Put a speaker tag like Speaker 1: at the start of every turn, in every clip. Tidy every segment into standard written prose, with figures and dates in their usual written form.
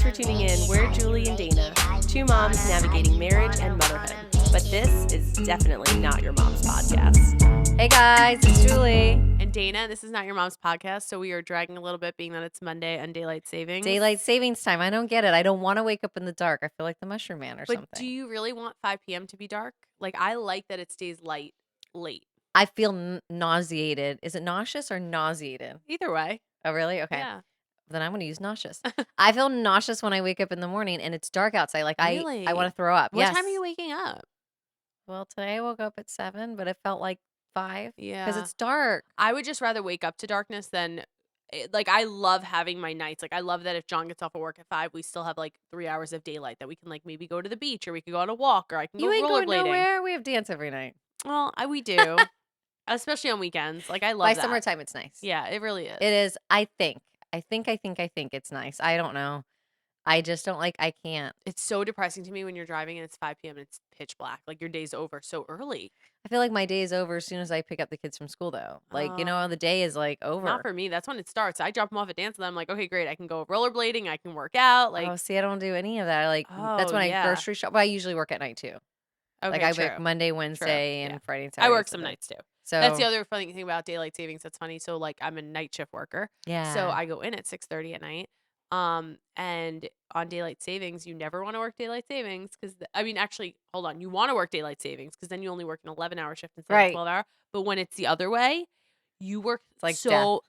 Speaker 1: for tuning in. We're Julie and Dana, two moms navigating marriage and motherhood. But this is definitely not your mom's podcast.
Speaker 2: Hey guys, it's Julie.
Speaker 1: And Dana, this is not your mom's podcast, so we are dragging a little bit being that it's Monday and daylight savings.
Speaker 2: Daylight savings time. I don't get it. I don't want to wake up in the dark. I feel like the Mushroom Man or
Speaker 1: But
Speaker 2: something.
Speaker 1: do you really want 5 p.m. to be dark? Like, I like that it stays light late.
Speaker 2: I feel nauseated. Is it nauseous or nauseated?
Speaker 1: Either way.
Speaker 2: Oh, really? Okay.
Speaker 1: Yeah.
Speaker 2: Then I'm going to use nauseous. I feel nauseous when I wake up in the morning and it's dark outside. Like
Speaker 1: Really?
Speaker 2: I want to throw up.
Speaker 1: What
Speaker 2: Yes.
Speaker 1: time are you waking up?
Speaker 2: Well, today I woke up at 7, but it felt like 5.
Speaker 1: Yeah.
Speaker 2: Because it's dark.
Speaker 1: I would just rather wake up to darkness than, like, I love having my nights. Like, I love that if John gets off of work at 5, we still have, like, 3 hours of daylight that we can, like, maybe go to the beach or we could go on a walk or I can
Speaker 2: You
Speaker 1: go
Speaker 2: ain't going
Speaker 1: rollerblading.
Speaker 2: nowhere. We have dance every night.
Speaker 1: Well, we do. Especially on weekends. Like, I love
Speaker 2: By
Speaker 1: that.
Speaker 2: summertime, it's nice.
Speaker 1: Yeah, it really is.
Speaker 2: It is. I think it's nice. I don't know. I just don't like, I can't.
Speaker 1: It's so depressing to me when you're driving and it's 5 p.m. and it's pitch black. Like, your day's over so early.
Speaker 2: I feel like my day is over as soon as I pick up the kids from school, though. Like, the day is like over.
Speaker 1: Not for me. That's when it starts. I drop them off at dance and I'm like, okay, great. I can go rollerblading. I can work out. Like,
Speaker 2: Oh, see, I don't do any of that. That's when I grocery shop. But I usually work at night too.
Speaker 1: okay,
Speaker 2: Like I
Speaker 1: true.
Speaker 2: work Monday, Wednesday,
Speaker 1: Yeah.
Speaker 2: and Friday and Saturday.
Speaker 1: I work some nights too.
Speaker 2: So
Speaker 1: That's the other funny thing about daylight savings that's funny. So, like, I'm a night shift worker.
Speaker 2: yeah.
Speaker 1: So I go in at 6:30 at night. And on daylight savings, you never want to work daylight savings because, actually, hold on. You want to work daylight savings because then you only work an 11-hour shift instead of
Speaker 2: Right.
Speaker 1: 12-hour. But when it's the other way, you work
Speaker 2: like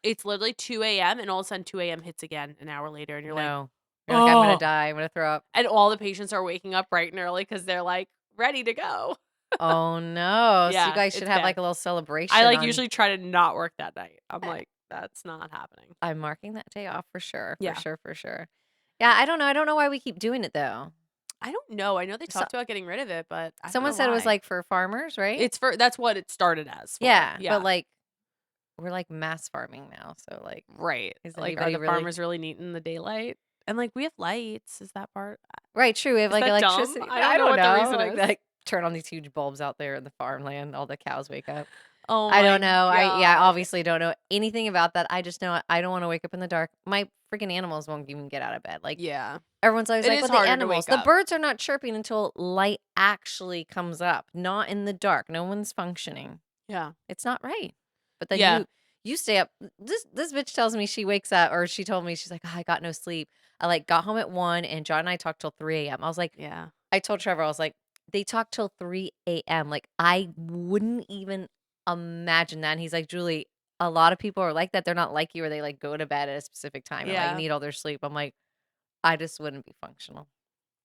Speaker 1: it's literally 2 a.m. and all of a sudden 2 a.m. hits again an hour later and you're like,
Speaker 2: no. You're like, I'm
Speaker 1: "Oh."
Speaker 2: gonna die. I'm gonna throw up.
Speaker 1: and all the patients are waking up bright and early because they're like ready to go.
Speaker 2: Oh no. So
Speaker 1: Yeah,
Speaker 2: you guys should
Speaker 1: it's
Speaker 2: have
Speaker 1: bad.
Speaker 2: like a little celebration.
Speaker 1: I
Speaker 2: on-
Speaker 1: usually try to not work that night. I'm like, that's not happening.
Speaker 2: I'm marking that day off for sure.
Speaker 1: Yeah.
Speaker 2: For sure. Yeah, I don't know. I don't know why we keep doing it though.
Speaker 1: I don't know. I know they talked about getting rid of it, but I don't
Speaker 2: Someone
Speaker 1: know
Speaker 2: said it was
Speaker 1: why.
Speaker 2: like for farmers, right?
Speaker 1: That's what it started as. For.
Speaker 2: yeah. But like we're like mass farming now. So like
Speaker 1: right.
Speaker 2: is
Speaker 1: Like, are
Speaker 2: anybody
Speaker 1: the
Speaker 2: really-
Speaker 1: farmers really needing the daylight? And like we have lights. Is that part?
Speaker 2: Right, true. We have
Speaker 1: Is
Speaker 2: like
Speaker 1: that dumb?
Speaker 2: electricity.
Speaker 1: I don't know what the reason
Speaker 2: like,
Speaker 1: is.
Speaker 2: Like turn on these huge bulbs out there in the farmland. All the cows wake up.
Speaker 1: Oh,
Speaker 2: I don't know. I
Speaker 1: God.
Speaker 2: obviously don't know anything about that. I just know I don't want to wake up in the dark. My freaking animals won't even get out of bed. Like
Speaker 1: Yeah.
Speaker 2: everyone's always
Speaker 1: It
Speaker 2: like,
Speaker 1: is
Speaker 2: well, the
Speaker 1: harder to
Speaker 2: animals.
Speaker 1: wake
Speaker 2: The
Speaker 1: up.
Speaker 2: birds are not chirping until light actually comes up, not in the dark. No one's functioning.
Speaker 1: Yeah.
Speaker 2: It's not right. But then
Speaker 1: Yeah.
Speaker 2: you stay up. This bitch tells me she wakes up, or she told me she's like, oh, I got no sleep. I like got home at 1 and John and I talked till 3 a.m. I was like,
Speaker 1: Yeah.
Speaker 2: I told Trevor, I was like, they talk till 3 a.m. Like, I wouldn't even imagine that. And he's like, Julie, a lot of people are like that. They're not like you, where they like go to bed at a specific time and
Speaker 1: Yeah.
Speaker 2: like need all their sleep. I'm like, I just wouldn't be functional.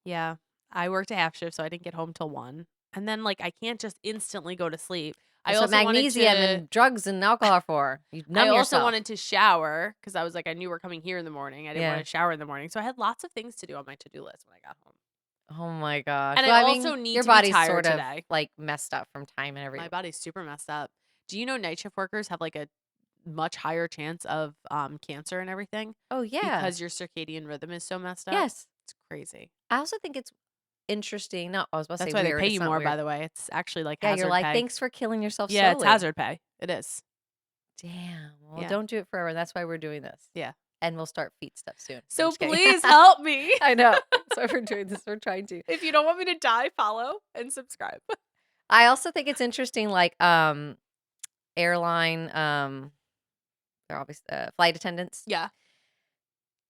Speaker 1: Yeah. I worked a half shift, so I didn't get home till 1. And then like I can't just instantly go to sleep.
Speaker 2: That's what magnesium and drugs and alcohol are for. You numb
Speaker 1: I also
Speaker 2: yourself.
Speaker 1: wanted to shower because I was like, I knew we're coming here in the morning. I didn't
Speaker 2: Yeah.
Speaker 1: want to shower in the morning. So I had lots of things to do on my to-do list when I got home.
Speaker 2: Oh my gosh.
Speaker 1: And
Speaker 2: Well,
Speaker 1: I
Speaker 2: mean,
Speaker 1: also need
Speaker 2: your
Speaker 1: to be
Speaker 2: body's
Speaker 1: tired
Speaker 2: sort
Speaker 1: today.
Speaker 2: of like messed up from time and
Speaker 1: My
Speaker 2: everything.
Speaker 1: body's super messed up. Do you know night shift workers have like a much higher chance of cancer and everything?
Speaker 2: Oh yeah.
Speaker 1: Because your circadian rhythm is so messed up.
Speaker 2: Yes.
Speaker 1: It's crazy.
Speaker 2: I also think it's interesting. No, I was about to
Speaker 1: That's
Speaker 2: say
Speaker 1: why
Speaker 2: weird.
Speaker 1: they pay
Speaker 2: It's
Speaker 1: you
Speaker 2: not
Speaker 1: more,
Speaker 2: weird.
Speaker 1: by the way. It's actually like
Speaker 2: Yeah,
Speaker 1: hazard
Speaker 2: you're like,
Speaker 1: pay.
Speaker 2: thanks for killing yourself
Speaker 1: Yeah,
Speaker 2: slowly.
Speaker 1: it's hazard pay. It is.
Speaker 2: Damn. Well,
Speaker 1: Yeah.
Speaker 2: don't do it forever. That's why we're doing this.
Speaker 1: Yeah.
Speaker 2: And we'll start feet stuff soon. I'm
Speaker 1: So
Speaker 2: just kidding.
Speaker 1: please help me.
Speaker 2: I know. That's why we're doing this. We're trying to.
Speaker 1: If you don't want me to die, follow and subscribe.
Speaker 2: I also think it's interesting, like airline, they're obviously flight attendants,
Speaker 1: Yeah.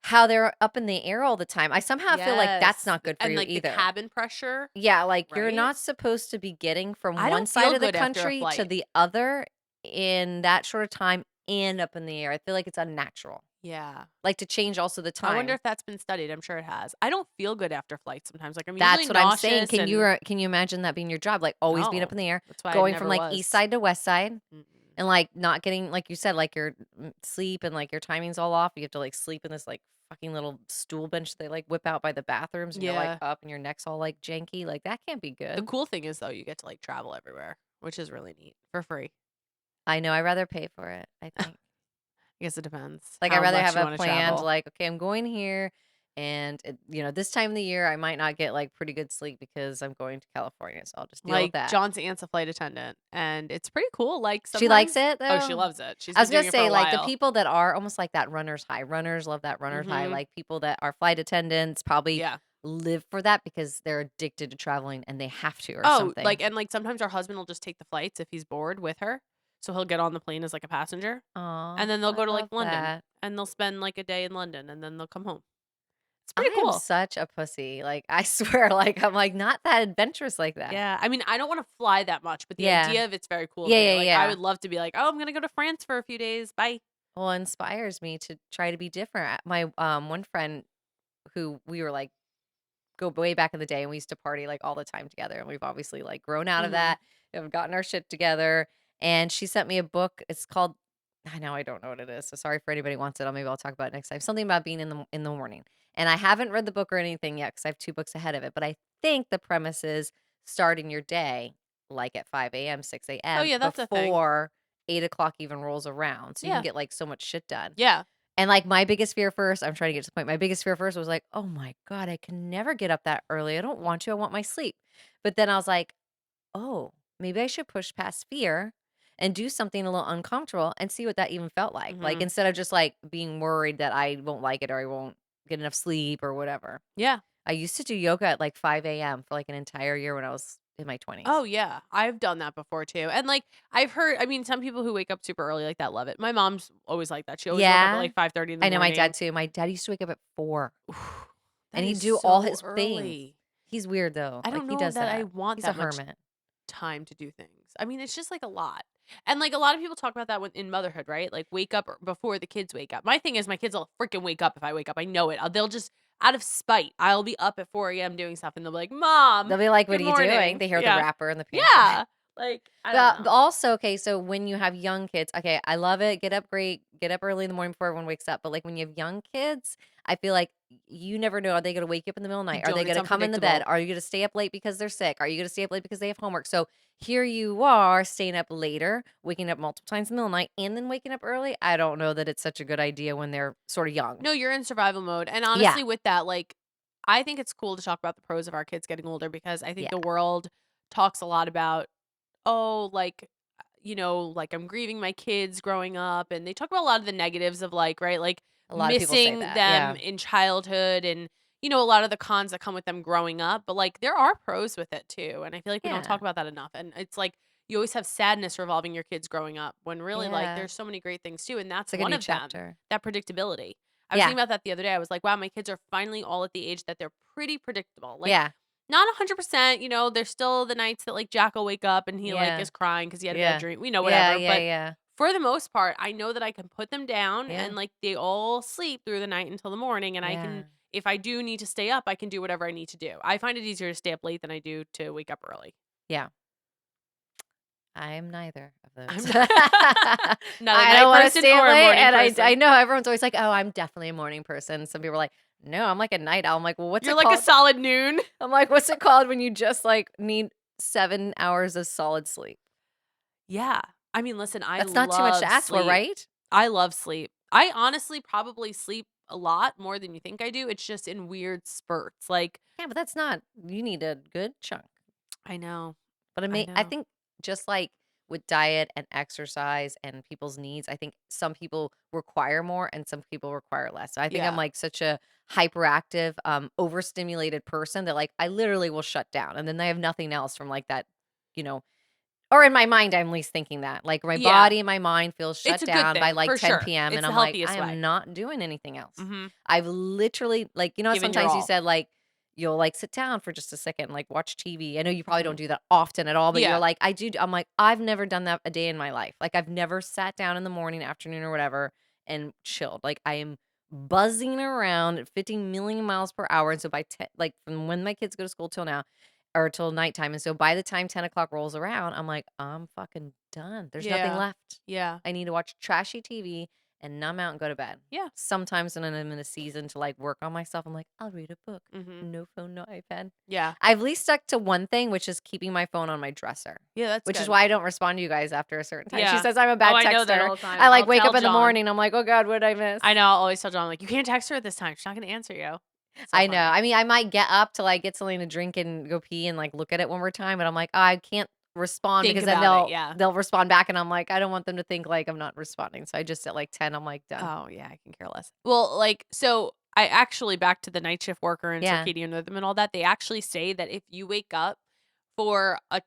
Speaker 2: how they're up in the air all the time. I somehow feel like that's
Speaker 1: Yes.
Speaker 2: not good for
Speaker 1: and
Speaker 2: you
Speaker 1: like
Speaker 2: either.
Speaker 1: the cabin pressure.
Speaker 2: Yeah, like you're
Speaker 1: Right?
Speaker 2: not supposed to be getting from
Speaker 1: I
Speaker 2: one
Speaker 1: don't
Speaker 2: side
Speaker 1: feel
Speaker 2: of the
Speaker 1: good after a
Speaker 2: country to
Speaker 1: flight.
Speaker 2: the other in that short of time and up in the air. I feel like it's unnatural.
Speaker 1: Yeah.
Speaker 2: Like to change also the time.
Speaker 1: I wonder if that's been studied. I'm sure it has. I don't feel good after flights sometimes. Like I'm
Speaker 2: That's
Speaker 1: usually
Speaker 2: what I'm saying.
Speaker 1: nauseous
Speaker 2: Can you imagine that being your job? Like always being up in the air,
Speaker 1: That's why I
Speaker 2: going from
Speaker 1: never
Speaker 2: like
Speaker 1: was.
Speaker 2: east side to west side,
Speaker 1: Mm-mm.
Speaker 2: and like not getting, like you said, like your sleep and like your timing's all off. You have to like sleep in this like fucking little stool bench they like whip out by the bathrooms, and you're like up and your neck's all like janky. Like that can't be good.
Speaker 1: The cool thing is though, you get to like travel everywhere, which is really neat for free.
Speaker 2: I know. I'd rather pay for it. I think.
Speaker 1: I guess it depends.
Speaker 2: Like
Speaker 1: how
Speaker 2: I'd rather
Speaker 1: much
Speaker 2: have
Speaker 1: you
Speaker 2: a
Speaker 1: wanna
Speaker 2: plan.
Speaker 1: travel.
Speaker 2: Like, okay, I'm going here, And, this time of the year, I might not get, like, pretty good sleep because I'm going to California, so I'll just deal with
Speaker 1: Like,
Speaker 2: that.
Speaker 1: John's aunt's a flight attendant, and it's pretty cool, like,
Speaker 2: She likes
Speaker 1: sometimes
Speaker 2: it,
Speaker 1: oh, she
Speaker 2: though?
Speaker 1: loves it. She's
Speaker 2: I
Speaker 1: been
Speaker 2: was gonna
Speaker 1: doing it for
Speaker 2: say,
Speaker 1: a
Speaker 2: like, the
Speaker 1: while.
Speaker 2: people that are almost like that runner's high. Runners love that runner's high,
Speaker 1: Mhm.
Speaker 2: like, people that are flight attendants probably
Speaker 1: Yeah.
Speaker 2: live for that because they're addicted to traveling and they have to or
Speaker 1: Oh,
Speaker 2: something.
Speaker 1: like, sometimes our husband will just take the flights if he's bored with her, so he'll get on the plane as, like, a passenger,
Speaker 2: Aw,
Speaker 1: and then they'll
Speaker 2: I
Speaker 1: go to, like,
Speaker 2: love
Speaker 1: London,
Speaker 2: that.
Speaker 1: and they'll spend, like, a day in London, and then they'll come home. It's pretty
Speaker 2: I am
Speaker 1: cool.
Speaker 2: such a pussy, like, I swear, like, I'm, like, not that adventurous like that.
Speaker 1: Yeah, I mean, I don't wanna fly that much, but the
Speaker 2: Yeah.
Speaker 1: idea of it's very cool to
Speaker 2: Yeah,
Speaker 1: me.
Speaker 2: yeah,
Speaker 1: Like, I
Speaker 2: yeah.
Speaker 1: would love to be like, "Oh, I'm gonna go to France for a few days. Bye."
Speaker 2: Well, it inspires me to try to be different. My, one friend who we were, like, go way back in the day, and we used to party, like, all the time together, and we've obviously, like, grown out of
Speaker 1: Mhm.
Speaker 2: that, and we've gotten our shit together, and she sent me a book. It's called I know I don't know what it is, so sorry for anybody who wants it. Maybe I'll talk about it next time. Something about being in the morning, and I haven't read the book or anything yet because I have 2 books ahead of it, but I think the premise is starting your day, like, at 5 a.m.,
Speaker 1: Oh,
Speaker 2: 6 a.m.,
Speaker 1: yeah, that's a thing.
Speaker 2: before 8 o'clock even rolls around, so you can
Speaker 1: Yeah.
Speaker 2: get, like, so much shit done.
Speaker 1: Yeah.
Speaker 2: And, like, my biggest fear first I'm trying to get to the point. My biggest fear first was like, "Oh my god, I can never get up that early. I don't want to. I want my sleep." But then I was like, "Oh, maybe I should push past fear and do something a little uncomfortable and see what that even felt like." Like,
Speaker 1: Mhm.
Speaker 2: instead of just, like, being worried that I won't like it or I won't get enough sleep or whatever.
Speaker 1: Yeah.
Speaker 2: I used to do yoga at, like, 5 a.m. for, like, an entire year when I was in my
Speaker 1: Oh,
Speaker 2: 20s.
Speaker 1: yeah. I've done that before too, and, like, I've heard I mean, some people who wake up super early like that love it. My mom's always like that. She always woke up at,
Speaker 2: Yeah.
Speaker 1: like, 5:30 in the
Speaker 2: I know my dad
Speaker 1: morning.
Speaker 2: too. My dad used to wake up at 4,
Speaker 1: That
Speaker 2: and he'd
Speaker 1: is
Speaker 2: do all
Speaker 1: so
Speaker 2: his things.
Speaker 1: early.
Speaker 2: He's weird, though.
Speaker 1: I
Speaker 2: Like,
Speaker 1: don't
Speaker 2: he
Speaker 1: know
Speaker 2: does
Speaker 1: that I
Speaker 2: that.
Speaker 1: want
Speaker 2: He's a
Speaker 1: that much
Speaker 2: hermit.
Speaker 1: time to do things. I mean, it's just, like, a lot. And, like, a lot of people talk about that when in motherhood, right? Like, wake up before the kids wake up. My thing is my kids will freaking wake up if I wake up. I know it. They'll just out of spite, I'll be up at 4 a.m. doing stuff, and they'll be like, "Mom,
Speaker 2: They'll be like, "What
Speaker 1: good
Speaker 2: are you doing?"
Speaker 1: morning."
Speaker 2: They hear the
Speaker 1: Yeah.
Speaker 2: wrapper in the pantry.
Speaker 1: Yeah. Like, I don't
Speaker 2: But
Speaker 1: know.
Speaker 2: also, okay, so when you have young kids, okay, I love it. Get up great, get up early in the morning before everyone wakes up. But like when you have young kids, I feel like you never know. Are they gonna wake you up in the middle of the
Speaker 1: You
Speaker 2: night? Are they
Speaker 1: don't. It's
Speaker 2: gonna come in the bed?
Speaker 1: unpredictable.
Speaker 2: Are you gonna stay up late because they're sick? Are you gonna stay up late because they have homework? So here you are staying up later, waking up multiple times in the middle of the night, and then waking up early. I don't know that it's such a good idea when they're sort of young.
Speaker 1: No, you're in survival mode, and
Speaker 2: Yeah.
Speaker 1: honestly, with that, like, I think it's cool to talk about the pros of our kids getting older because I think
Speaker 2: Yeah.
Speaker 1: the world talks a lot about, "Oh, like, like, I'm grieving my kids growing up," and they talk about a lot of the negatives of, like, right, like,
Speaker 2: A lot of people say
Speaker 1: missing
Speaker 2: that.
Speaker 1: them
Speaker 2: Yeah.
Speaker 1: in childhood and, a lot of the cons that come with them growing up, but, like, there are pros with it too, and I feel like we don't
Speaker 2: Yeah.
Speaker 1: talk about that enough, and it's like, you always have sadness revolving your kids growing up when really, like,
Speaker 2: Yeah.
Speaker 1: there's so many great things too, and
Speaker 2: It's
Speaker 1: that's
Speaker 2: like a
Speaker 1: one
Speaker 2: new
Speaker 1: of them,
Speaker 2: chapter.
Speaker 1: that predictability. I was
Speaker 2: Yeah.
Speaker 1: thinking about that the other day, I was like, "Wow, my kids are finally all at the age that they're pretty predictable." Like,
Speaker 2: Yeah.
Speaker 1: not 100%, there's still the nights that, like, Jack will wake up and he, like,
Speaker 2: Yeah.
Speaker 1: is crying because he had a bad
Speaker 2: Yeah.
Speaker 1: dream,
Speaker 2: Yeah.
Speaker 1: whatever,
Speaker 2: Yeah.
Speaker 1: but
Speaker 2: Yeah.
Speaker 1: for the most part, I know that I can put them down
Speaker 2: Yeah.
Speaker 1: and, like, they all sleep through the night until the morning, and I can
Speaker 2: Yeah.
Speaker 1: if I do need to stay up, I can do whatever I need to do. I find it easier to stay up late than I do to wake up early.
Speaker 2: Yeah. I'm neither of
Speaker 1: I'm
Speaker 2: those.
Speaker 1: not not a
Speaker 2: I
Speaker 1: night
Speaker 2: don't wanna
Speaker 1: person
Speaker 2: stay up
Speaker 1: or a
Speaker 2: late,
Speaker 1: morning
Speaker 2: and I
Speaker 1: person.
Speaker 2: know everyone's always like, "Oh, I'm definitely a morning person." Some people are like, "No, I'm like a night owl." I'm like, "Well, what's
Speaker 1: You're
Speaker 2: it
Speaker 1: like a
Speaker 2: called?"
Speaker 1: solid noon.
Speaker 2: I'm like, "What's it called when you just, like, need 7 hours of solid sleep?"
Speaker 1: Yeah. I mean, listen, I
Speaker 2: That's not too much to
Speaker 1: love
Speaker 2: ask for,
Speaker 1: sleep.
Speaker 2: right?
Speaker 1: I love sleep. I honestly probably sleep a lot more than you think I do. It's just in weird spurts. Like,
Speaker 2: Yeah, but that's not you need a good chunk.
Speaker 1: I know.
Speaker 2: But
Speaker 1: I
Speaker 2: I
Speaker 1: know.
Speaker 2: think just like with diet and exercise and people's needs, I think some people require more and some people require less. So I think I'm
Speaker 1: Yeah.
Speaker 2: like such a hyperactive, overstimulated person that like I literally will shut down and then I have nothing else from like that, you know, or in my mind, I'm at least thinking that. Like my
Speaker 1: Yeah.
Speaker 2: body and my mind feels
Speaker 1: It's
Speaker 2: shut
Speaker 1: a good
Speaker 2: down by
Speaker 1: thing
Speaker 2: like
Speaker 1: for
Speaker 2: 10
Speaker 1: sure.
Speaker 2: p.m.
Speaker 1: It's
Speaker 2: And
Speaker 1: the
Speaker 2: I'm like, I
Speaker 1: healthiest
Speaker 2: am
Speaker 1: way.
Speaker 2: not doing anything else.
Speaker 1: Mhm.
Speaker 2: I've literally like,
Speaker 1: Given your
Speaker 2: sometimes you
Speaker 1: all.
Speaker 2: said like you'll like sit down for just a second, like watch TV. I know you probably don't
Speaker 1: Mhm.
Speaker 2: do that often at all, but you're
Speaker 1: Yeah.
Speaker 2: like, I do. I'm like, I've never done that a day in my life. Like I've never sat down in the morning, afternoon, or whatever and chilled. Like I am buzzing around at 50 million miles per hour. And so by 10, like from when my kids go to school till now, or till nighttime. And so by the time 10 o'clock rolls around, I'm like, I'm fucking done. There's nothing
Speaker 1: Yeah.
Speaker 2: left.
Speaker 1: Yeah.
Speaker 2: I need to watch trashy TV and numb out and go to bed.
Speaker 1: Yeah.
Speaker 2: Sometimes when I'm in a season to like work on myself, I'm like, I'll read a book.
Speaker 1: Mhm.
Speaker 2: No phone, no iPad.
Speaker 1: Yeah.
Speaker 2: I've at least stuck to one thing, which is keeping my phone on my dresser,
Speaker 1: Yeah, that's
Speaker 2: which is
Speaker 1: good.
Speaker 2: why I don't respond to you guys after a certain time. She
Speaker 1: Yeah.
Speaker 2: says I'm a
Speaker 1: Oh,
Speaker 2: bad
Speaker 1: I know that
Speaker 2: texter.
Speaker 1: all the time.
Speaker 2: I like
Speaker 1: I'll
Speaker 2: wake
Speaker 1: tell
Speaker 2: up in the
Speaker 1: John.
Speaker 2: morning. I'm like, oh God, what did I miss?
Speaker 1: I know, I'll always tell John, I'm like, "You can't text her at this time. She's not gonna answer you." So
Speaker 2: I know.
Speaker 1: funny.
Speaker 2: I mean, I might get up to, like, get something to drink and go pee and, like, look at it one more time, but I'm like, "Oh, I can't respond,"
Speaker 1: Think
Speaker 2: because then
Speaker 1: about it, yeah.
Speaker 2: they'll respond back, and I'm like, "I don't want them to think, like, I'm not responding." So I just at, like, 10, I'm like, "Done."
Speaker 1: Oh, yeah, I can care less. Well, like, so I actually back to the night shift worker and
Speaker 2: Yeah.
Speaker 1: circadian rhythm and all that, they actually say that if you wake up for a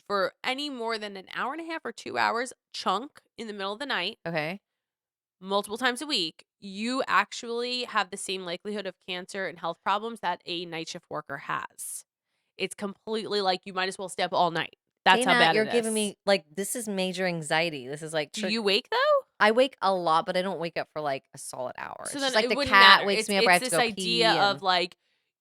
Speaker 1: for any more than an hour and a half or 2 hours chunk in the middle of the night,
Speaker 2: Okay.
Speaker 1: multiple times a week, you actually have the same likelihood of cancer and health problems that a night shift worker has. It's completely like you might as well stay up all night. That's how
Speaker 2: Dana,
Speaker 1: bad
Speaker 2: you're
Speaker 1: it
Speaker 2: giving
Speaker 1: is.
Speaker 2: me like, this is major anxiety. This is like
Speaker 1: Do you wake though?
Speaker 2: I wake a lot, but I don't wake up for, like, a solid hour.
Speaker 1: So
Speaker 2: It's just
Speaker 1: then
Speaker 2: like
Speaker 1: it
Speaker 2: the
Speaker 1: wouldn't
Speaker 2: cat
Speaker 1: matter.
Speaker 2: wakes
Speaker 1: It's
Speaker 2: me up or I
Speaker 1: it's
Speaker 2: have to
Speaker 1: this
Speaker 2: go
Speaker 1: idea
Speaker 2: pee
Speaker 1: of
Speaker 2: and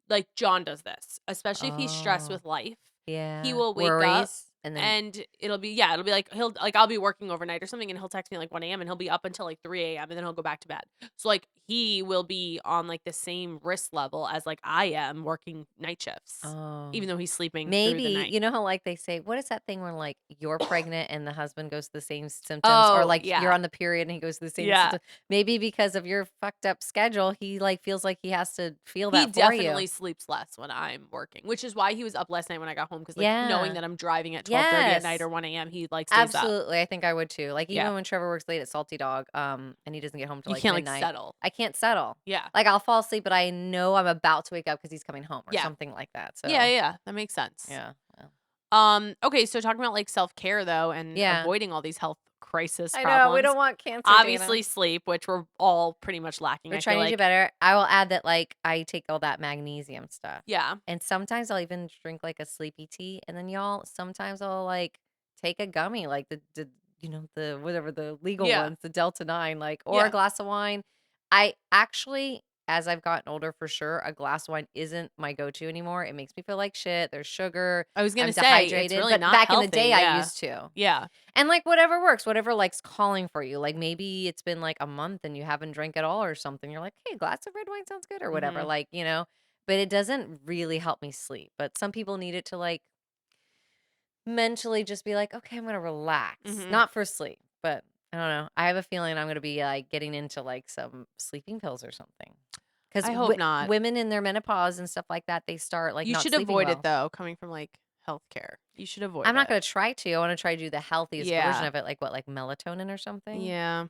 Speaker 1: like John does this, especially if he's stressed
Speaker 2: oh,
Speaker 1: with life. He
Speaker 2: yeah,
Speaker 1: will wake up
Speaker 2: worries, and then
Speaker 1: and it'll be like I'll be working overnight or something and he'll text me like 1 a.m. and he'll be up until like 3 a.m. and then he'll go back to bed. So like he will be on like the same risk level as like I am working night shifts,
Speaker 2: oh.
Speaker 1: even though he's sleeping through the
Speaker 2: Maybe,
Speaker 1: night.
Speaker 2: you know how, like, they say what is that thing where, like, you're pregnant and the husband goes through the same symptoms or,
Speaker 1: Oh,
Speaker 2: like, you're
Speaker 1: yeah.
Speaker 2: on the period and he goes through the same
Speaker 1: Yeah.
Speaker 2: symptoms? Maybe because of your fucked up schedule, he, like, feels like he has to feel
Speaker 1: He
Speaker 2: that for you.
Speaker 1: definitely sleeps less when I'm working, which is why he was up last night when I got home because like, knowing
Speaker 2: Yeah.
Speaker 1: that I'm driving at 12:30 at night
Speaker 2: Yes.
Speaker 1: or 1 a.m., he, like, stays up.
Speaker 2: Absolutely, I think I would too. Like,
Speaker 1: Yeah.
Speaker 2: even when Trevor works late at Salty Dog, and he doesn't get home till,
Speaker 1: You
Speaker 2: like,
Speaker 1: can't, like,
Speaker 2: midnight,
Speaker 1: settle.
Speaker 2: I can't settle.
Speaker 1: Yeah.
Speaker 2: Like, I'll fall asleep, but I know I'm about to wake up because he's coming home or
Speaker 1: Yeah.
Speaker 2: something like that,
Speaker 1: Yeah,
Speaker 2: so
Speaker 1: yeah, that makes sense.
Speaker 2: yeah, well
Speaker 1: Okay, so talking about, like, self-care, though, and
Speaker 2: yeah.
Speaker 1: avoiding all these health crisis
Speaker 2: I know, we
Speaker 1: problems,
Speaker 2: don't want cancer, Dana.
Speaker 1: obviously sleep, which we're all pretty much lacking,
Speaker 2: We're
Speaker 1: I feel
Speaker 2: trying to do
Speaker 1: like.
Speaker 2: better. I will add that, like, I take all that magnesium stuff,
Speaker 1: Yeah.
Speaker 2: and sometimes I'll even drink, like, a sleepy tea, and then, y'all, sometimes I'll, like, take a gummy, like, the whatever the legal
Speaker 1: Yeah.
Speaker 2: ones, the Delta 9, like, or a
Speaker 1: Yeah.
Speaker 2: glass of wine. I actually, as I've gotten older, for sure, a glass of wine isn't my go-to anymore. It makes me feel like shit, there's sugar,
Speaker 1: I was gonna
Speaker 2: I'm
Speaker 1: say, it's
Speaker 2: dehydrated,
Speaker 1: really
Speaker 2: but
Speaker 1: not
Speaker 2: back in the
Speaker 1: healthy,
Speaker 2: day, I
Speaker 1: yeah.
Speaker 2: used to.
Speaker 1: Yeah.
Speaker 2: And, like, whatever works, whatever, like's calling for you. Like, maybe it's been, like, a month and you haven't drank at all or something. You're like, "Hey, a glass of red wine sounds good," or whatever,
Speaker 1: Mhm.
Speaker 2: like, but it doesn't really help me sleep. But some people need it to, like, mentally just be like, "Okay, I'm gonna relax."
Speaker 1: Mhm.
Speaker 2: Not for sleep, but I don't know. I have a feeling I'm gonna be, like, getting into, like, some sleeping pills or something. 'Cause
Speaker 1: I hope not.
Speaker 2: women in their menopause and stuff like that, they start, like,
Speaker 1: You
Speaker 2: not
Speaker 1: should
Speaker 2: sleeping
Speaker 1: avoid it,
Speaker 2: well.
Speaker 1: though, coming from, like, healthcare. You should
Speaker 2: I'm
Speaker 1: avoid
Speaker 2: not
Speaker 1: it.
Speaker 2: gonna try to. I wanna try to do the healthiest version
Speaker 1: Yeah.
Speaker 2: of it, like, what, like, melatonin or something?
Speaker 1: Yeah.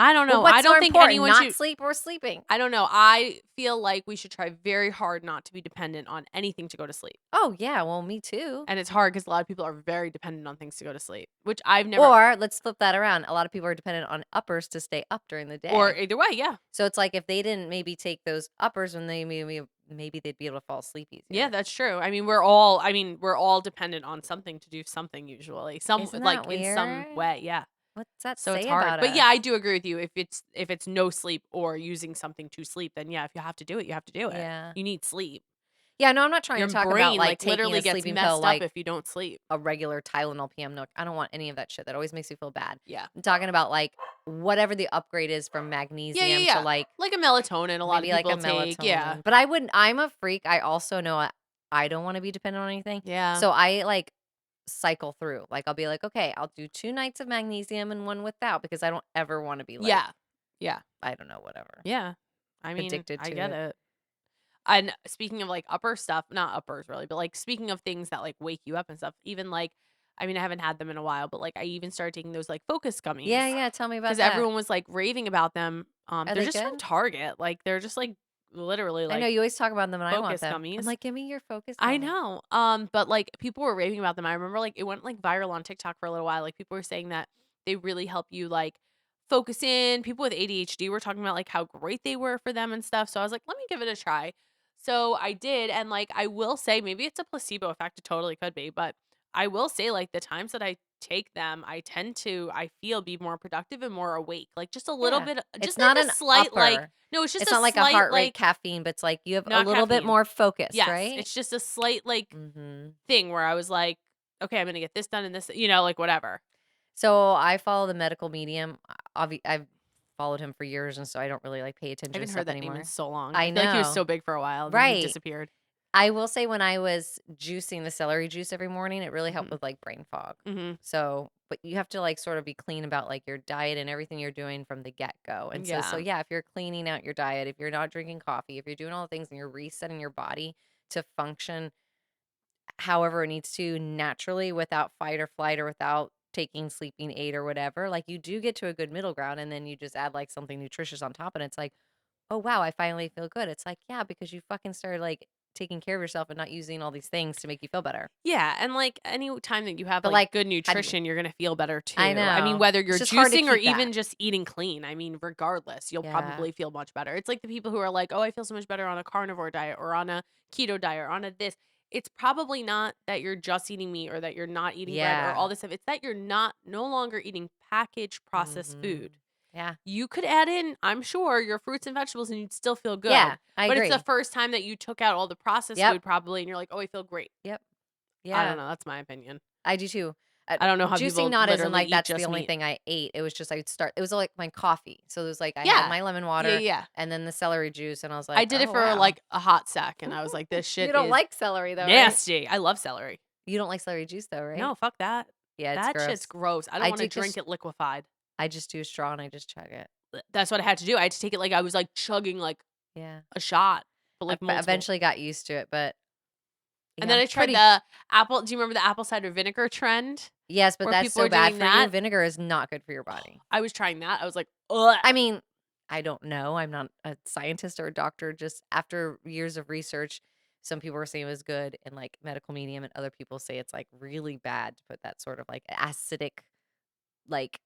Speaker 1: I don't
Speaker 2: Well,
Speaker 1: know. I
Speaker 2: what's more
Speaker 1: don't think
Speaker 2: important,
Speaker 1: anyone
Speaker 2: not
Speaker 1: should
Speaker 2: sleep or sleeping?
Speaker 1: I don't know. I feel like we should try very hard not to be dependent on anything to go to sleep.
Speaker 2: Oh, yeah, well, me too.
Speaker 1: And it's hard because a lot of people are very dependent on things to go to sleep, which I've never
Speaker 2: Or let's flip that around. A lot of people are dependent on uppers to stay up during the
Speaker 1: or
Speaker 2: day.
Speaker 1: either way, yeah.
Speaker 2: So it's like if they didn't maybe take those uppers when they maybe they'd be able to fall asleep
Speaker 1: Yeah,
Speaker 2: easier.
Speaker 1: that's true. I mean, we're all dependent on something to do something usually. Some
Speaker 2: Isn't
Speaker 1: like
Speaker 2: that
Speaker 1: in some
Speaker 2: weird?
Speaker 1: way, yeah.
Speaker 2: What's that
Speaker 1: So it's
Speaker 2: say
Speaker 1: hard.
Speaker 2: about
Speaker 1: But yeah,
Speaker 2: us?
Speaker 1: I do agree with you. If it's no sleep or using something to sleep, then yeah, if you have to do it, you have to do it.
Speaker 2: Yeah.
Speaker 1: You need sleep.
Speaker 2: Yeah, no, I'm not trying
Speaker 1: Your
Speaker 2: to talk about
Speaker 1: brain
Speaker 2: like
Speaker 1: like
Speaker 2: taking
Speaker 1: literally
Speaker 2: a
Speaker 1: gets
Speaker 2: sleeping pill
Speaker 1: messed up
Speaker 2: like
Speaker 1: if you don't sleep.
Speaker 2: a regular Tylenol PM Nook. I don't want any of that shit. That always makes me feel bad.
Speaker 1: Yeah.
Speaker 2: I'm talking about like whatever the upgrade is from
Speaker 1: Yeah, yeah,
Speaker 2: magnesium to
Speaker 1: yeah.
Speaker 2: like
Speaker 1: Like a melatonin, a lot of
Speaker 2: maybe like a
Speaker 1: people take. Yeah.
Speaker 2: melatonin. But I wouldn't I'm a freak. I also know I don't want to be dependent on anything.
Speaker 1: Yeah.
Speaker 2: So I like cycle through. Like I'll be like, okay, I'll do 2 nights of magnesium and one without because I don't ever want to be like,
Speaker 1: Yeah. Yeah.
Speaker 2: I don't know, whatever.
Speaker 1: Yeah. I mean,
Speaker 2: Addicted
Speaker 1: I
Speaker 2: to
Speaker 1: get
Speaker 2: it.
Speaker 1: it. And speaking of like upper stuff, not uppers really, but like speaking of things that like wake you up and stuff, even like, I mean, I haven't had them in a while, but like I even started taking those like focus
Speaker 2: Yeah,
Speaker 1: gummies
Speaker 2: yeah, tell me about
Speaker 1: because
Speaker 2: that.
Speaker 1: everyone was like raving about them.
Speaker 2: Are
Speaker 1: They're
Speaker 2: they
Speaker 1: just from
Speaker 2: good?
Speaker 1: Target. Like they're just like literally
Speaker 2: I know
Speaker 1: like
Speaker 2: you always talk about them and I want
Speaker 1: focus
Speaker 2: them. I'm
Speaker 1: gummies.
Speaker 2: like, "Give me your focus
Speaker 1: I
Speaker 2: gummy."
Speaker 1: know. But like people were raving about them. I remember like it went like viral on TikTok for a little while. Like people were saying that they really help you like focus in. People with ADHD were talking about like how great they were for them and stuff. So I was like, let me give it a try. So I did, and like I will say, maybe it's a placebo effect. It totally could be, but I will say like the times that I take them, I tend to I feel be more productive and more awake. Like just a little
Speaker 2: Yeah.
Speaker 1: bit,
Speaker 2: It's
Speaker 1: just like
Speaker 2: not
Speaker 1: a
Speaker 2: an
Speaker 1: slight like
Speaker 2: upper.
Speaker 1: no, it's just
Speaker 2: It's
Speaker 1: a
Speaker 2: not like a
Speaker 1: slight
Speaker 2: heart rate
Speaker 1: like
Speaker 2: caffeine, but it's like you have a
Speaker 1: not
Speaker 2: little bit
Speaker 1: caffeine.
Speaker 2: more focused,
Speaker 1: Yes,
Speaker 2: right?
Speaker 1: it's just a slight, like,
Speaker 2: Mhm.
Speaker 1: thing where I was like, "Okay, I'm gonna get this done and this" like, whatever.
Speaker 2: So, I follow the medical medium. I've followed him for years, and so I don't really, like, pay
Speaker 1: I
Speaker 2: attention to
Speaker 1: haven't heard
Speaker 2: stuff
Speaker 1: that name in
Speaker 2: anymore.
Speaker 1: so long. I
Speaker 2: I
Speaker 1: feel like he was
Speaker 2: know.
Speaker 1: so big for a while, and then he
Speaker 2: Right.
Speaker 1: disappeared.
Speaker 2: I will say when I was juicing the celery juice every morning, it really helped
Speaker 1: Mhm.
Speaker 2: with like brain fog.
Speaker 1: Mhm.
Speaker 2: So, but you have to like sort of be clean about like your diet and everything you're doing from the get go. And so
Speaker 1: Yeah.
Speaker 2: yeah, if you're cleaning out your diet, if you're not drinking coffee, if you're doing all the things and you're resetting your body to function however it needs to naturally without fight or flight or without taking sleeping aid or whatever, like you do get to a good middle ground and then you just add like something nutritious on top and it's like, oh wow, I finally feel good. It's like, yeah, because you fucking started like taking care of yourself and not using all these things to make you feel better.
Speaker 1: Yeah, and, like, any time that you have,
Speaker 2: But
Speaker 1: like,
Speaker 2: like
Speaker 1: good
Speaker 2: had
Speaker 1: nutrition, you're gonna feel better
Speaker 2: I
Speaker 1: too. I mean,
Speaker 2: know.
Speaker 1: whether
Speaker 2: It's
Speaker 1: you're
Speaker 2: just hard to
Speaker 1: juicing or
Speaker 2: keep that.
Speaker 1: even just eating clean, I mean, regardless, you'll
Speaker 2: Yeah.
Speaker 1: probably feel much better. It's like the people who are like, "Oh, I feel so much better on a carnivore diet or on a keto diet or on a this." It's probably not that you're just eating meat or that you're not eating bread or
Speaker 2: Yeah.
Speaker 1: all this stuff. It's that you're no longer eating packaged processed
Speaker 2: Mhm.
Speaker 1: food.
Speaker 2: Yeah.
Speaker 1: You could add in, I'm sure, your fruits and vegetables and you'd still feel good.
Speaker 2: Yeah, I
Speaker 1: But it's the
Speaker 2: agree.
Speaker 1: first time that you took out all the processed
Speaker 2: Yep.
Speaker 1: food probably and you're like, "Oh, I feel great."
Speaker 2: Yep.
Speaker 1: I don't
Speaker 2: Yeah.
Speaker 1: know, that's my opinion.
Speaker 2: I do too.
Speaker 1: I don't know how
Speaker 2: Juicing
Speaker 1: people
Speaker 2: not isn't
Speaker 1: literally
Speaker 2: like
Speaker 1: eat
Speaker 2: that's the
Speaker 1: just
Speaker 2: only
Speaker 1: meat.
Speaker 2: thing I ate. It was just I'd start it was like my coffee. So it was like I had
Speaker 1: Yeah.
Speaker 2: my lemon
Speaker 1: Yeah,
Speaker 2: water
Speaker 1: yeah.
Speaker 2: and then the celery juice and I was
Speaker 1: I
Speaker 2: like,
Speaker 1: did it
Speaker 2: "Oh,
Speaker 1: for,
Speaker 2: wow."
Speaker 1: like, a hot sec, and I was like, "This
Speaker 2: You
Speaker 1: shit
Speaker 2: don't
Speaker 1: is
Speaker 2: like celery though, right?
Speaker 1: nasty." I love celery.
Speaker 2: You don't like celery juice though, right?
Speaker 1: No, fuck that.
Speaker 2: Yeah, it's
Speaker 1: That shit's
Speaker 2: gross.
Speaker 1: gross. I don't
Speaker 2: I
Speaker 1: wanna
Speaker 2: take
Speaker 1: drink
Speaker 2: this
Speaker 1: it liquefied.
Speaker 2: I just do a straw and I just chug it.
Speaker 1: That's what I had to do. I had to take it like I was, like, chugging, like,
Speaker 2: Yeah.
Speaker 1: a shot, but,
Speaker 2: I
Speaker 1: like, multiple.
Speaker 2: eventually got used to it, but
Speaker 1: And
Speaker 2: yeah,
Speaker 1: then
Speaker 2: I'm
Speaker 1: I tried
Speaker 2: pretty
Speaker 1: the apple do you remember the apple cider vinegar trend?
Speaker 2: yes, but
Speaker 1: Where
Speaker 2: that's
Speaker 1: people
Speaker 2: so
Speaker 1: were
Speaker 2: bad
Speaker 1: doing
Speaker 2: for you.
Speaker 1: that?
Speaker 2: Vinegar is not good for your body.
Speaker 1: I was trying that. I was like, "Ugh."
Speaker 2: I mean, I don't know. I'm not a scientist or a doctor. Just after years of research, some people were saying it was good in like medical medium, and other people say it's like really bad to put that sort of like acidic like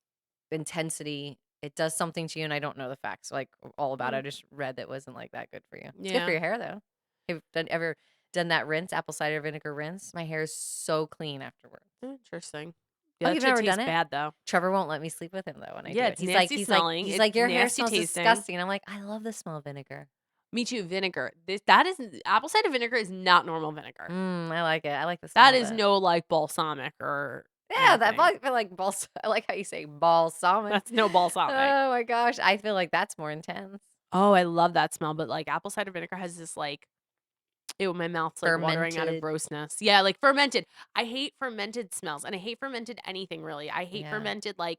Speaker 2: intensity. It does something to you, and I don't know the facts like all about it.
Speaker 1: Mm,
Speaker 2: I just read that wasn't like that good for you. It's good for
Speaker 1: yeah.
Speaker 2: your hair though. Have you ever done that rinse, apple cider vinegar rinse? My hair is so clean afterwards.
Speaker 1: Interesting. Yeah,
Speaker 2: Oh,
Speaker 1: that
Speaker 2: you've
Speaker 1: shit
Speaker 2: never done
Speaker 1: tastes
Speaker 2: it?
Speaker 1: bad, though.
Speaker 2: Trevor won't let me sleep with him though when I do
Speaker 1: Yeah,
Speaker 2: it.
Speaker 1: it's nasty smelling,
Speaker 2: He's
Speaker 1: it's
Speaker 2: like, "Your hair
Speaker 1: nasty
Speaker 2: smells
Speaker 1: tasting.
Speaker 2: disgusting." I'm like, "I love the smell of vinegar."
Speaker 1: Me too, vinegar. That is apple cider vinegar is not normal vinegar.
Speaker 2: I like it. I like the
Speaker 1: That
Speaker 2: smell of
Speaker 1: is
Speaker 2: it.
Speaker 1: no, like, balsamic or
Speaker 2: Yeah, that
Speaker 1: anything.
Speaker 2: I feel like I like how you say balsamic.
Speaker 1: That's no balsamic.
Speaker 2: Oh my gosh, I feel like that's more intense.
Speaker 1: Oh, I love that smell, but, like, apple cider vinegar has this, like ew, my mouth's, like, watering out of
Speaker 2: Fermented.
Speaker 1: grossness. Yeah, like, fermented. I hate fermented smells, and I hate fermented anything, really. I hate
Speaker 2: Yeah.
Speaker 1: fermented, like,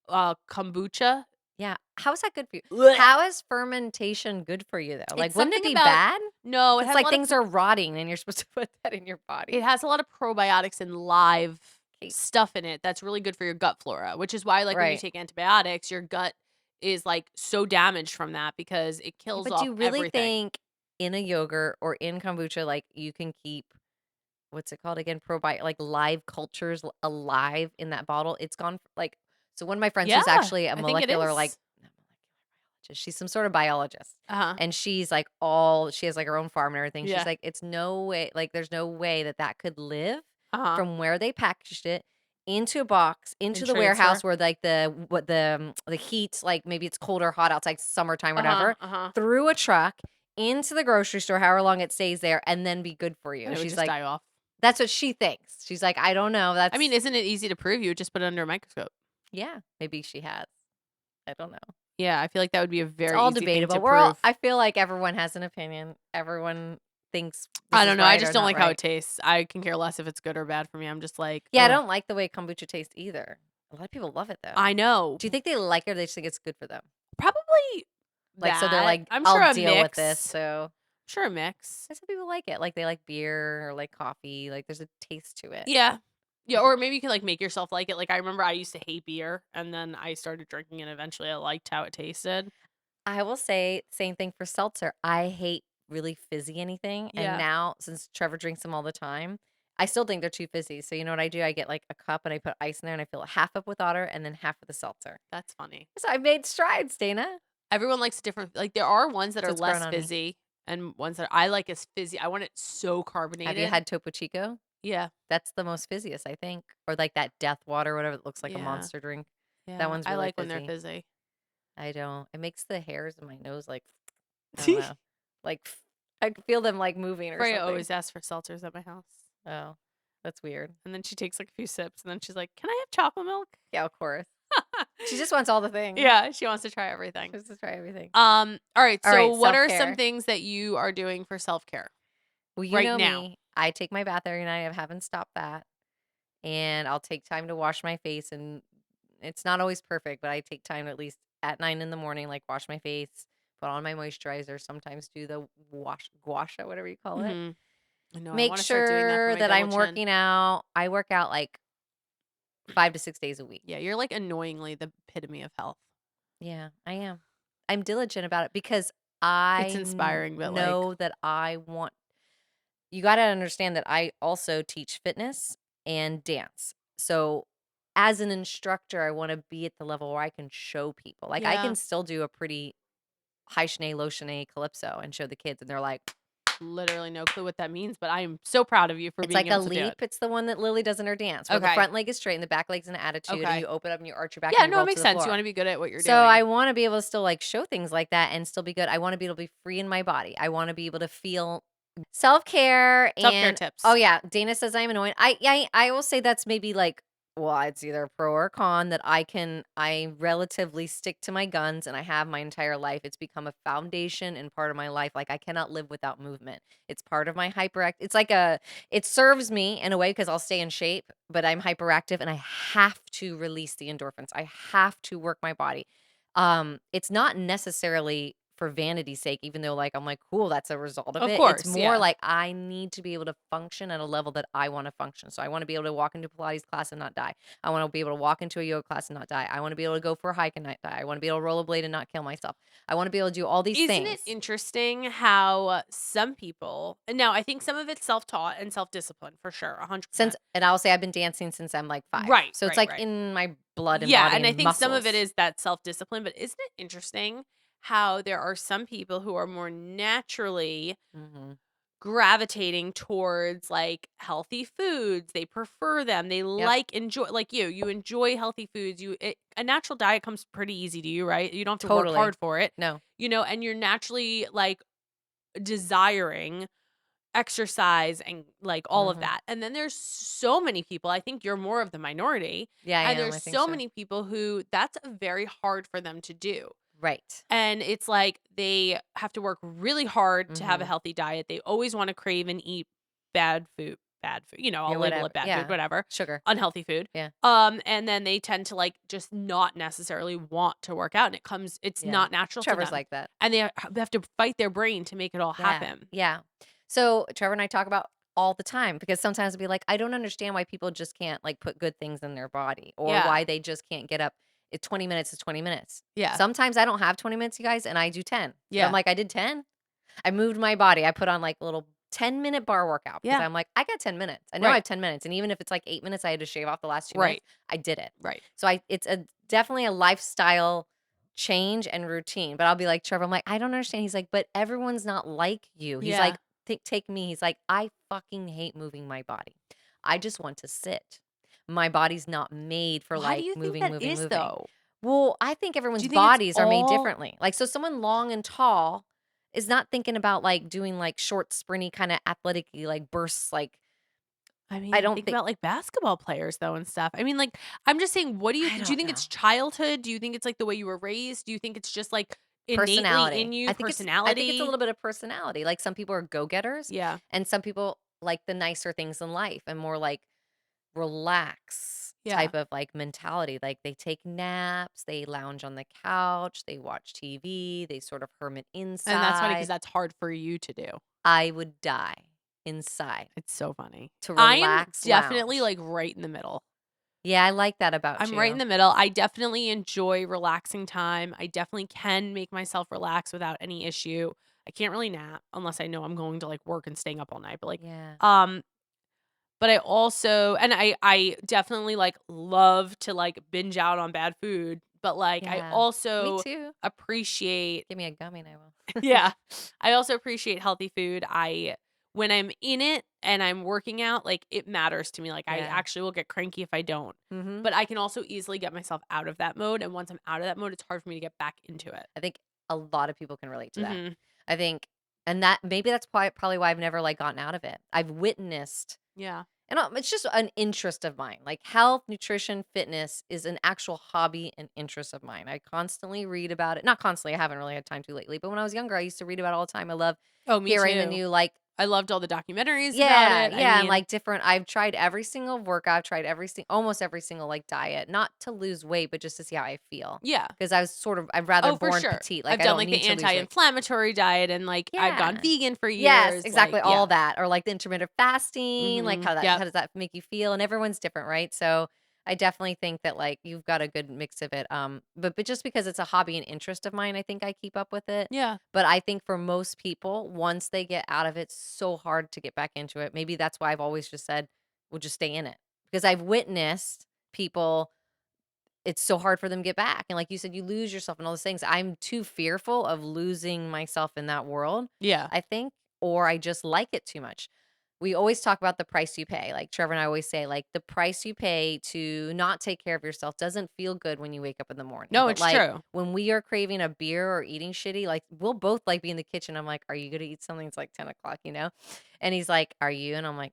Speaker 1: kombucha.
Speaker 2: Yeah. How is that good for you?
Speaker 1: Blech.
Speaker 2: How is fermentation good for you though? Like,
Speaker 1: It's
Speaker 2: wouldn't it
Speaker 1: something
Speaker 2: be
Speaker 1: about
Speaker 2: bad?
Speaker 1: no, it
Speaker 2: It's
Speaker 1: has a
Speaker 2: like
Speaker 1: lot of
Speaker 2: things are rotting and you're supposed to put that in your
Speaker 1: it
Speaker 2: body.
Speaker 1: has a lot of probiotics and live
Speaker 2: Okay.
Speaker 1: stuff in it that's really good for your gut flora, which is why, like, when you
Speaker 2: Right.
Speaker 1: take antibiotics, your gut is, like, so damaged from that because it
Speaker 2: Yeah,
Speaker 1: kills
Speaker 2: but do
Speaker 1: off
Speaker 2: you really
Speaker 1: everything.
Speaker 2: think in a yogurt or in kombucha, like you can keep what's it called again? Like live cultures alive in that bottle. It's gone like so. One of my friends
Speaker 1: Yeah,
Speaker 2: who's actually a
Speaker 1: I think it
Speaker 2: molecular like
Speaker 1: is.
Speaker 2: not molecular biologist. She's some sort of biologist,
Speaker 1: Uh-huh.
Speaker 2: and she's like all she has like her own farm and everything. She's
Speaker 1: Yeah.
Speaker 2: like, it's no way. Like, there's no way that that could live
Speaker 1: Uh-huh.
Speaker 2: from where they packaged it into a box into
Speaker 1: And
Speaker 2: the warehouse
Speaker 1: transfer.
Speaker 2: where like the heat like maybe it's cold or hot outside summertime or
Speaker 1: Uh-huh,
Speaker 2: whatever
Speaker 1: uh-huh.
Speaker 2: through a truck into the grocery store however long it stays there and then be good for you.
Speaker 1: And
Speaker 2: And
Speaker 1: it would
Speaker 2: she's
Speaker 1: just
Speaker 2: like
Speaker 1: die off.
Speaker 2: that's what she thinks. She's like, I don't know.
Speaker 1: I mean,
Speaker 2: That's
Speaker 1: isn't it easy to prove? You would just put it under a microscope.
Speaker 2: yeah, maybe she has. I don't know.
Speaker 1: Yeah, I feel like that would be a
Speaker 2: It's
Speaker 1: very
Speaker 2: all
Speaker 1: easy thing
Speaker 2: debatable.
Speaker 1: to
Speaker 2: We're all
Speaker 1: prove.
Speaker 2: I feel like everyone has an opinion. Everyone thinks
Speaker 1: I
Speaker 2: this
Speaker 1: don't
Speaker 2: is
Speaker 1: know, I
Speaker 2: right
Speaker 1: just
Speaker 2: or
Speaker 1: don't
Speaker 2: not
Speaker 1: like how it
Speaker 2: right.
Speaker 1: tastes. I can care less if it's good or bad for me. I'm just like,
Speaker 2: Yeah, I
Speaker 1: "Ugh."
Speaker 2: don't like the way kombucha tastes either. A lot of people love it though.
Speaker 1: I know.
Speaker 2: Do you think they like it or they just think it's good for them?
Speaker 1: Probably
Speaker 2: Like, so they're
Speaker 1: that.
Speaker 2: like,
Speaker 1: I'm
Speaker 2: "I'll
Speaker 1: sure a
Speaker 2: deal with this."
Speaker 1: mix.
Speaker 2: So,
Speaker 1: Sure a mix.
Speaker 2: some people like it. Like, they like beer or like coffee. Like, there's a taste to it.
Speaker 1: Yeah. Yeah,
Speaker 2: I
Speaker 1: or maybe you can, like, make yourself like it. Like, I remember I used to hate beer, and then I started drinking, and eventually I liked how it tasted.
Speaker 2: I will say same thing for seltzer. I hate really fizzy anything, and
Speaker 1: Yeah.
Speaker 2: now since Trevor drinks them all the time, I still think they're too fizzy. So you know what I do? I get like a cup and I put ice in there and I fill it half up with water and then half with the seltzer.
Speaker 1: That's funny.
Speaker 2: So I made strides, Dana.
Speaker 1: Everyone likes different like, there are ones that
Speaker 2: So
Speaker 1: are
Speaker 2: it's grown
Speaker 1: less
Speaker 2: on me.
Speaker 1: fizzy and ones that I like as fizzy. I want it so
Speaker 2: Have you
Speaker 1: carbonated.
Speaker 2: had Topo Chico?
Speaker 1: Yeah.
Speaker 2: That's the most fizziest, I think. Or like that death water, whatever it looks like a
Speaker 1: Yeah.
Speaker 2: monster drink. That
Speaker 1: Yeah.
Speaker 2: one's
Speaker 1: I
Speaker 2: really
Speaker 1: like when they're
Speaker 2: fizzy.
Speaker 1: fizzy.
Speaker 2: I don't. It makes the hairs in my nose like I don't know. Like I can feel them like moving or
Speaker 1: Freya
Speaker 2: something.
Speaker 1: always asks for seltzers at my house.
Speaker 2: Oh, that's weird.
Speaker 1: And then she takes, like, a few sips, and then she's like, "Can I have chocolate milk?"
Speaker 2: Yeah, of course. She just wants all the things.
Speaker 1: Yeah, she wants to try
Speaker 2: She
Speaker 1: everything.
Speaker 2: wants to try everything.
Speaker 1: Alright,
Speaker 2: All
Speaker 1: so
Speaker 2: right,
Speaker 1: what are some
Speaker 2: self-care.
Speaker 1: things that you are doing for self-care?
Speaker 2: Well, you
Speaker 1: right
Speaker 2: know
Speaker 1: now.
Speaker 2: me. I take my bath every night. I haven't stopped that. And I'll take time to wash my face. And it's not always perfect, but I take time at least at 9 in the morning, like wash my face, put on my moisturizer, sometimes do the guasha, whatever you call it.
Speaker 1: Mhm. I know, I
Speaker 2: Make
Speaker 1: wanna start doing that for
Speaker 2: sure
Speaker 1: my
Speaker 2: that
Speaker 1: double
Speaker 2: I'm
Speaker 1: chin.
Speaker 2: working out. I work out like 5 to 6 days a week.
Speaker 1: Yeah, you're, like, annoyingly the epitome of health.
Speaker 2: Yeah, I am. I'm diligent about it because
Speaker 1: It's inspiring, but, like,
Speaker 2: know that I want you got to understand that I also teach fitness and dance. So, as an instructor, I want to be at the level where I can show people. Like, I
Speaker 1: yeah,
Speaker 2: can still do a pretty high shene, low shene calypso and show the kids, and they're like,
Speaker 1: literally no clue what that means, but I am so proud of you for
Speaker 2: it's
Speaker 1: being
Speaker 2: like a
Speaker 1: able to do
Speaker 2: leap.
Speaker 1: it.
Speaker 2: It's the one that Lily does in her dance, where the
Speaker 1: Okay,
Speaker 2: front leg is straight and the back leg's an attitude, and you
Speaker 1: okay.
Speaker 2: open up and you arch your back and
Speaker 1: Yeah,
Speaker 2: you
Speaker 1: no, it
Speaker 2: roll to
Speaker 1: makes
Speaker 2: the
Speaker 1: sense. You
Speaker 2: floor.
Speaker 1: wanna be good at what you're
Speaker 2: So I
Speaker 1: doing.
Speaker 2: want to be able to still like show things like that and still be good. I want to be able to be free in my body. I want to be able to feel self-care
Speaker 1: Self-care
Speaker 2: and oh
Speaker 1: tips.
Speaker 2: yeah, Dana says I'm annoying. I will say that's maybe like well, it's either pro or con that I relatively stick to my guns and I have my entire life. It's become a foundation and part of my life. Like I cannot live without movement. It's part of my hyperact. It's like it serves me in a way because I'll stay in shape, but I'm hyperactive and I have to release the endorphins. I have to work my body. It's not necessarily for vanity's sake, even though like I'm like, cool, that's a result of
Speaker 1: Of
Speaker 2: it. It's
Speaker 1: course,
Speaker 2: more
Speaker 1: yeah.
Speaker 2: like I need to be able to function at a level that I want to function. So I want to be able to walk into Pilates class and not die. I want to be able to walk into a yoga class and not die. I want to be able to go for a hike and not die. I want to be able to rollerblade and not kill myself. I want to be able to do all these
Speaker 1: Isn't it
Speaker 2: things.
Speaker 1: interesting how some people and now I think some of it's self-taught and self-discipline for sure, 100%.
Speaker 2: And I'll say I've been dancing since I'm like 5.
Speaker 1: Right,
Speaker 2: So it's
Speaker 1: right,
Speaker 2: like
Speaker 1: right.
Speaker 2: in my blood and
Speaker 1: Yeah,
Speaker 2: body
Speaker 1: and I
Speaker 2: and
Speaker 1: think some of it
Speaker 2: muscles.
Speaker 1: is that self-discipline, but isn't it interesting how there are some people who are more naturally
Speaker 2: Mhm.
Speaker 1: gravitating towards, like, healthy foods, they prefer them, they
Speaker 2: Yep.
Speaker 1: enjoy like you enjoy healthy foods, a natural diet comes pretty easy to you, right? You don't have to work
Speaker 2: Totally.
Speaker 1: hard for it,
Speaker 2: No.
Speaker 1: and you're naturally, like, desiring exercise and, like, all of
Speaker 2: Mhm.
Speaker 1: that, and then there's so many people, I think you're more of the minority,
Speaker 2: Yeah, I
Speaker 1: and
Speaker 2: am.
Speaker 1: there's
Speaker 2: I think
Speaker 1: so
Speaker 2: so.
Speaker 1: many people who that's very hard for them to do,
Speaker 2: Right.
Speaker 1: and it's like they have to work really hard to have a
Speaker 2: Mhm.
Speaker 1: healthy diet, they always wanna crave and eat bad food,
Speaker 2: Yeah,
Speaker 1: I'll label
Speaker 2: whatever.
Speaker 1: it bad food,
Speaker 2: Yeah.
Speaker 1: whatever,
Speaker 2: Sugar.
Speaker 1: unhealthy food,
Speaker 2: Yeah.
Speaker 1: and then they tend to, like, just not necessarily want to work out, and it's
Speaker 2: Yeah.
Speaker 1: not natural to
Speaker 2: Trevor's
Speaker 1: them,
Speaker 2: like that.
Speaker 1: and they have to fight their brain to make it all
Speaker 2: Yeah.
Speaker 1: happen.
Speaker 2: Yeah. So Trevor and I talk about all the time because sometimes I'll be like, I don't understand why people just can't like put good things in their body or
Speaker 1: Yeah.
Speaker 2: why they just can't get up. 20 minutes is 20 minutes.
Speaker 1: Yeah.
Speaker 2: Sometimes I don't have 20 minutes, you guys, and I do 10. But I'm
Speaker 1: Yeah.
Speaker 2: like, I did 10. I moved my body. I put on like a little 10-minute bar workout because
Speaker 1: Yeah.
Speaker 2: I'm like, I got 10 minutes. I know I
Speaker 1: Right.
Speaker 2: have 10 minutes. And even if it's like 8 minutes, I had to shave off the last 2 minutes.
Speaker 1: Right.
Speaker 2: I did it.
Speaker 1: Right.
Speaker 2: So it's a definitely a lifestyle change and routine. But I'll be like, Trevor, I'm like, I don't understand. He's like, but everyone's not like you. He's
Speaker 1: Yeah.
Speaker 2: like, take me. He's like, I fucking hate moving my body. I just want to sit. My body's not made for
Speaker 1: Why do
Speaker 2: like
Speaker 1: you think
Speaker 2: moving,
Speaker 1: that
Speaker 2: moving,
Speaker 1: is,
Speaker 2: moving.
Speaker 1: though?
Speaker 2: Well, I think
Speaker 1: Do
Speaker 2: everyone's
Speaker 1: you think it's
Speaker 2: bodies are made
Speaker 1: all
Speaker 2: differently. Like, so someone long and tall is not thinking about like doing like short, sprinty kind of athletic like bursts. Like,
Speaker 1: I
Speaker 2: I
Speaker 1: mean,
Speaker 2: don't
Speaker 1: think
Speaker 2: think,
Speaker 1: about, like, basketball players, though, and stuff. I mean, like, I'm just saying, what
Speaker 2: I
Speaker 1: do you
Speaker 2: don't
Speaker 1: think
Speaker 2: know.
Speaker 1: it's childhood? Do you think it's, like, the way you were raised? Do you think it's just, like, innately in
Speaker 2: Personality.
Speaker 1: you,
Speaker 2: I think it's a
Speaker 1: personality?
Speaker 2: little bit of personality. Like some people are go-getters
Speaker 1: Yeah.
Speaker 2: and some people like the nicer things in life and more like relax
Speaker 1: Yeah.
Speaker 2: type of like mentality. Like they take naps, they lounge on the couch, they watch TV, they sort of hermit
Speaker 1: And that's funny because
Speaker 2: inside.
Speaker 1: that's hard for you to do.
Speaker 2: I would die inside
Speaker 1: It's so funny.
Speaker 2: to
Speaker 1: I am
Speaker 2: relax,
Speaker 1: definitely,
Speaker 2: lounge.
Speaker 1: like, right in the middle.
Speaker 2: Yeah, I like that about
Speaker 1: I'm right in
Speaker 2: you.
Speaker 1: the middle. I definitely enjoy relaxing time. I definitely can make myself relax without any issue. I can't really nap unless I know I'm going to, like, work and staying up all night, but, like,
Speaker 2: Yeah.
Speaker 1: um but I also and I definitely, like, love to, like, binge out on bad food, but, like, I
Speaker 2: Yeah. Me
Speaker 1: also
Speaker 2: too.
Speaker 1: appreciate
Speaker 2: Give me a gummy and I will.
Speaker 1: yeah. I also appreciate healthy food. When I'm in it and I'm working out, like, it matters to me, like, I
Speaker 2: Yeah.
Speaker 1: actually will get cranky if I don't.
Speaker 2: Mhm.
Speaker 1: But I can also easily get myself out of that mode, and once I'm out of that mode, it's hard for me to get back into it.
Speaker 2: I think a lot of people can relate to that.
Speaker 1: Mhm.
Speaker 2: I think and that maybe that's probably why I've never like gotten out of it. I've witnessed
Speaker 1: Yeah.
Speaker 2: and it's just an interest of mine. Like health, nutrition, fitness is an actual hobby and interest of mine. I constantly read about it. Not constantly, I haven't really had time to lately, but when I was younger, I used to read about it all the time. I love
Speaker 1: Oh, me
Speaker 2: hearing the
Speaker 1: too.
Speaker 2: new like
Speaker 1: I loved all the documentaries about
Speaker 2: Yeah,
Speaker 1: it. I
Speaker 2: yeah, and,
Speaker 1: mean,
Speaker 2: like, different I've tried every single workout, I've tried almost every single, like, diet, not to lose weight, but just to see how I feel.
Speaker 1: yeah.
Speaker 2: Because I'm rather
Speaker 1: Oh, for
Speaker 2: born
Speaker 1: sure.
Speaker 2: petite, like,
Speaker 1: I've
Speaker 2: I
Speaker 1: done
Speaker 2: don't
Speaker 1: like the
Speaker 2: need to lose weight.
Speaker 1: anti-inflammatory diet and like I've gone
Speaker 2: Yeah.
Speaker 1: vegan for
Speaker 2: Yes,
Speaker 1: years. Like,
Speaker 2: exactly,
Speaker 1: yeah.
Speaker 2: all that, or, like, the intermittent fasting, like,
Speaker 1: Yep.
Speaker 2: how does that make you feel? And everyone's different, right? So, I definitely think that, like, you've got a good mix of it, but just because it's a hobby and interest of mine, I think I keep up with it.
Speaker 1: Yeah.
Speaker 2: But I think for most people, once they get out of it, it's so hard to get back into it. Maybe that's why I've always just said, "Well, just stay in it," because I've witnessed people it's so hard for them to get back, and like you said, you lose yourself in all those things. I'm too fearful of losing myself in that world,
Speaker 1: Yeah.
Speaker 2: I think, or I just like it too much. We always talk about the price you pay. Like Trevor and I always say, like, the price you pay to not take care of yourself doesn't feel good when you wake up in the morning.
Speaker 1: No,
Speaker 2: But
Speaker 1: it's
Speaker 2: like
Speaker 1: true.
Speaker 2: when we are craving a beer or eating shitty, like we'll both like be in the kitchen. I'm like, "Are you gonna eat something?" It's like 10 o'clock, you know? And he's like, "Are you?" And I'm like,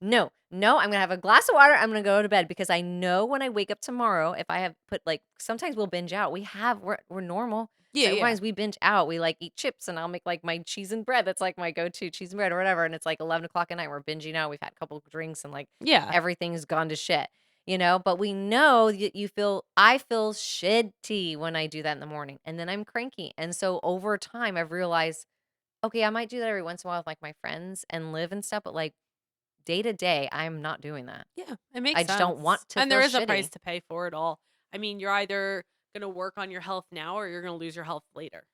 Speaker 2: no, no, I'm gonna have a glass of water. I'm gonna go to bed because I know when I wake up tomorrow, if I have put like sometimes we'll binge out. We're normal.
Speaker 1: Yeah, yeah.
Speaker 2: Sometimes we binge out. We like eat chips and I'll make like my cheese and bread. That's like my go-to cheese and bread or whatever. And it's like 11 o'clock at night. We're binging out. We've had a couple of drinks and like
Speaker 1: Yeah.
Speaker 2: everything's gone to shit. But we know that I feel shitty when I do that in the morning and then I'm cranky. And so over time I've realized, okay, I might do that every once in a while with like my friends and live and stuff, but like day to day, I'm not doing that.
Speaker 1: Yeah. It
Speaker 2: I
Speaker 1: makes
Speaker 2: just don't
Speaker 1: sense.
Speaker 2: want to
Speaker 1: And
Speaker 2: feel
Speaker 1: there is a price
Speaker 2: shitty.
Speaker 1: to pay for it all. I mean, you're either gonna work on your health now or you're gonna lose your health later.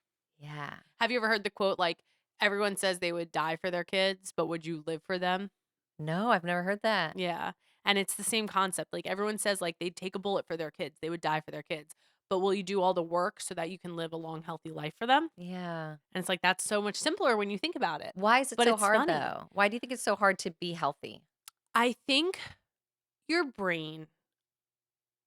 Speaker 2: Yeah.
Speaker 1: Have you ever heard the quote like everyone says they would die for their kids, but would you live for them?
Speaker 2: No, I've never heard that.
Speaker 1: Yeah. And it's the same concept. Like everyone says like they'd take a bullet for their kids. They would die for their kids. But will you do all the work so that you can live a long, healthy life for them?
Speaker 2: Yeah.
Speaker 1: And it's like that's so much simpler when you think about it.
Speaker 2: Why is it
Speaker 1: But
Speaker 2: so
Speaker 1: it's
Speaker 2: hard
Speaker 1: funny.
Speaker 2: though? Why do you think it's so hard to be healthy?
Speaker 1: I think your brain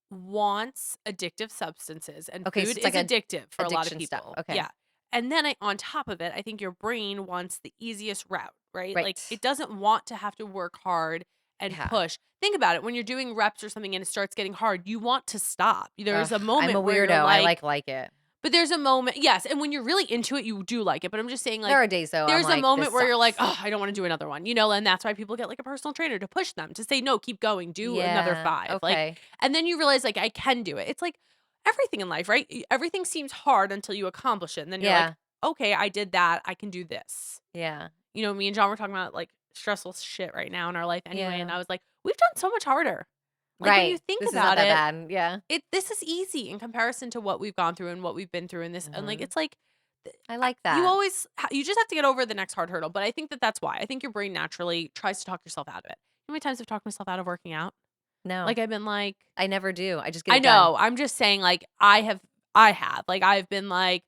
Speaker 1: wants addictive substances and
Speaker 2: Okay, so
Speaker 1: food
Speaker 2: it's
Speaker 1: is
Speaker 2: like a
Speaker 1: addictive for a lot of
Speaker 2: addiction stuff.
Speaker 1: people.
Speaker 2: Okay.
Speaker 1: Yeah. And then on top of it, I think your brain wants the easiest route, right? Like
Speaker 2: Right.
Speaker 1: it doesn't want to have to work hard and
Speaker 2: Yeah.
Speaker 1: push. Think about it. When you're doing reps or something and it starts getting hard, you want to stop. There's
Speaker 2: Ugh,
Speaker 1: a
Speaker 2: I'm a
Speaker 1: moment where you're
Speaker 2: weirdo. I
Speaker 1: like,
Speaker 2: like it.
Speaker 1: but there's a moment, yes. And when you're really into it, you do like it. But I'm just saying,
Speaker 2: There
Speaker 1: like,
Speaker 2: are days though I'm
Speaker 1: there's a
Speaker 2: like,
Speaker 1: moment
Speaker 2: this
Speaker 1: where you're like,
Speaker 2: sucks.
Speaker 1: oh, I don't want to do another one, and that's why people get like a personal trainer to push them to say, no, keep going, do another
Speaker 2: Yeah.
Speaker 1: 5. Like,
Speaker 2: Okay.
Speaker 1: and then you realize, like, I can do it. It's like everything in life, right? Everything seems hard until you accomplish it. And then you're like,
Speaker 2: Yeah.
Speaker 1: okay, I did that. I can do this.
Speaker 2: Yeah.
Speaker 1: Me and John were talking about like stressful shit right now in our life anyway. And
Speaker 2: Yeah.
Speaker 1: I was like, we've done so much harder. Like, when you
Speaker 2: Right.
Speaker 1: think
Speaker 2: This is not
Speaker 1: about
Speaker 2: that
Speaker 1: it,
Speaker 2: bad. Yeah.
Speaker 1: this is easy in comparison to what we've gone through and what we've been through in this. And like,
Speaker 2: Mhm.
Speaker 1: it's like,
Speaker 2: I like
Speaker 1: you
Speaker 2: that.
Speaker 1: always you just have to get over the next hard hurdle, but I think that that's why. I think your brain naturally tries to talk yourself out of it. How many times I've talked myself out of working out?
Speaker 2: No.
Speaker 1: Like, I've been like
Speaker 2: I never do. I just get
Speaker 1: I
Speaker 2: it done.
Speaker 1: know, I'm just saying, like, I have. Like, I've been like,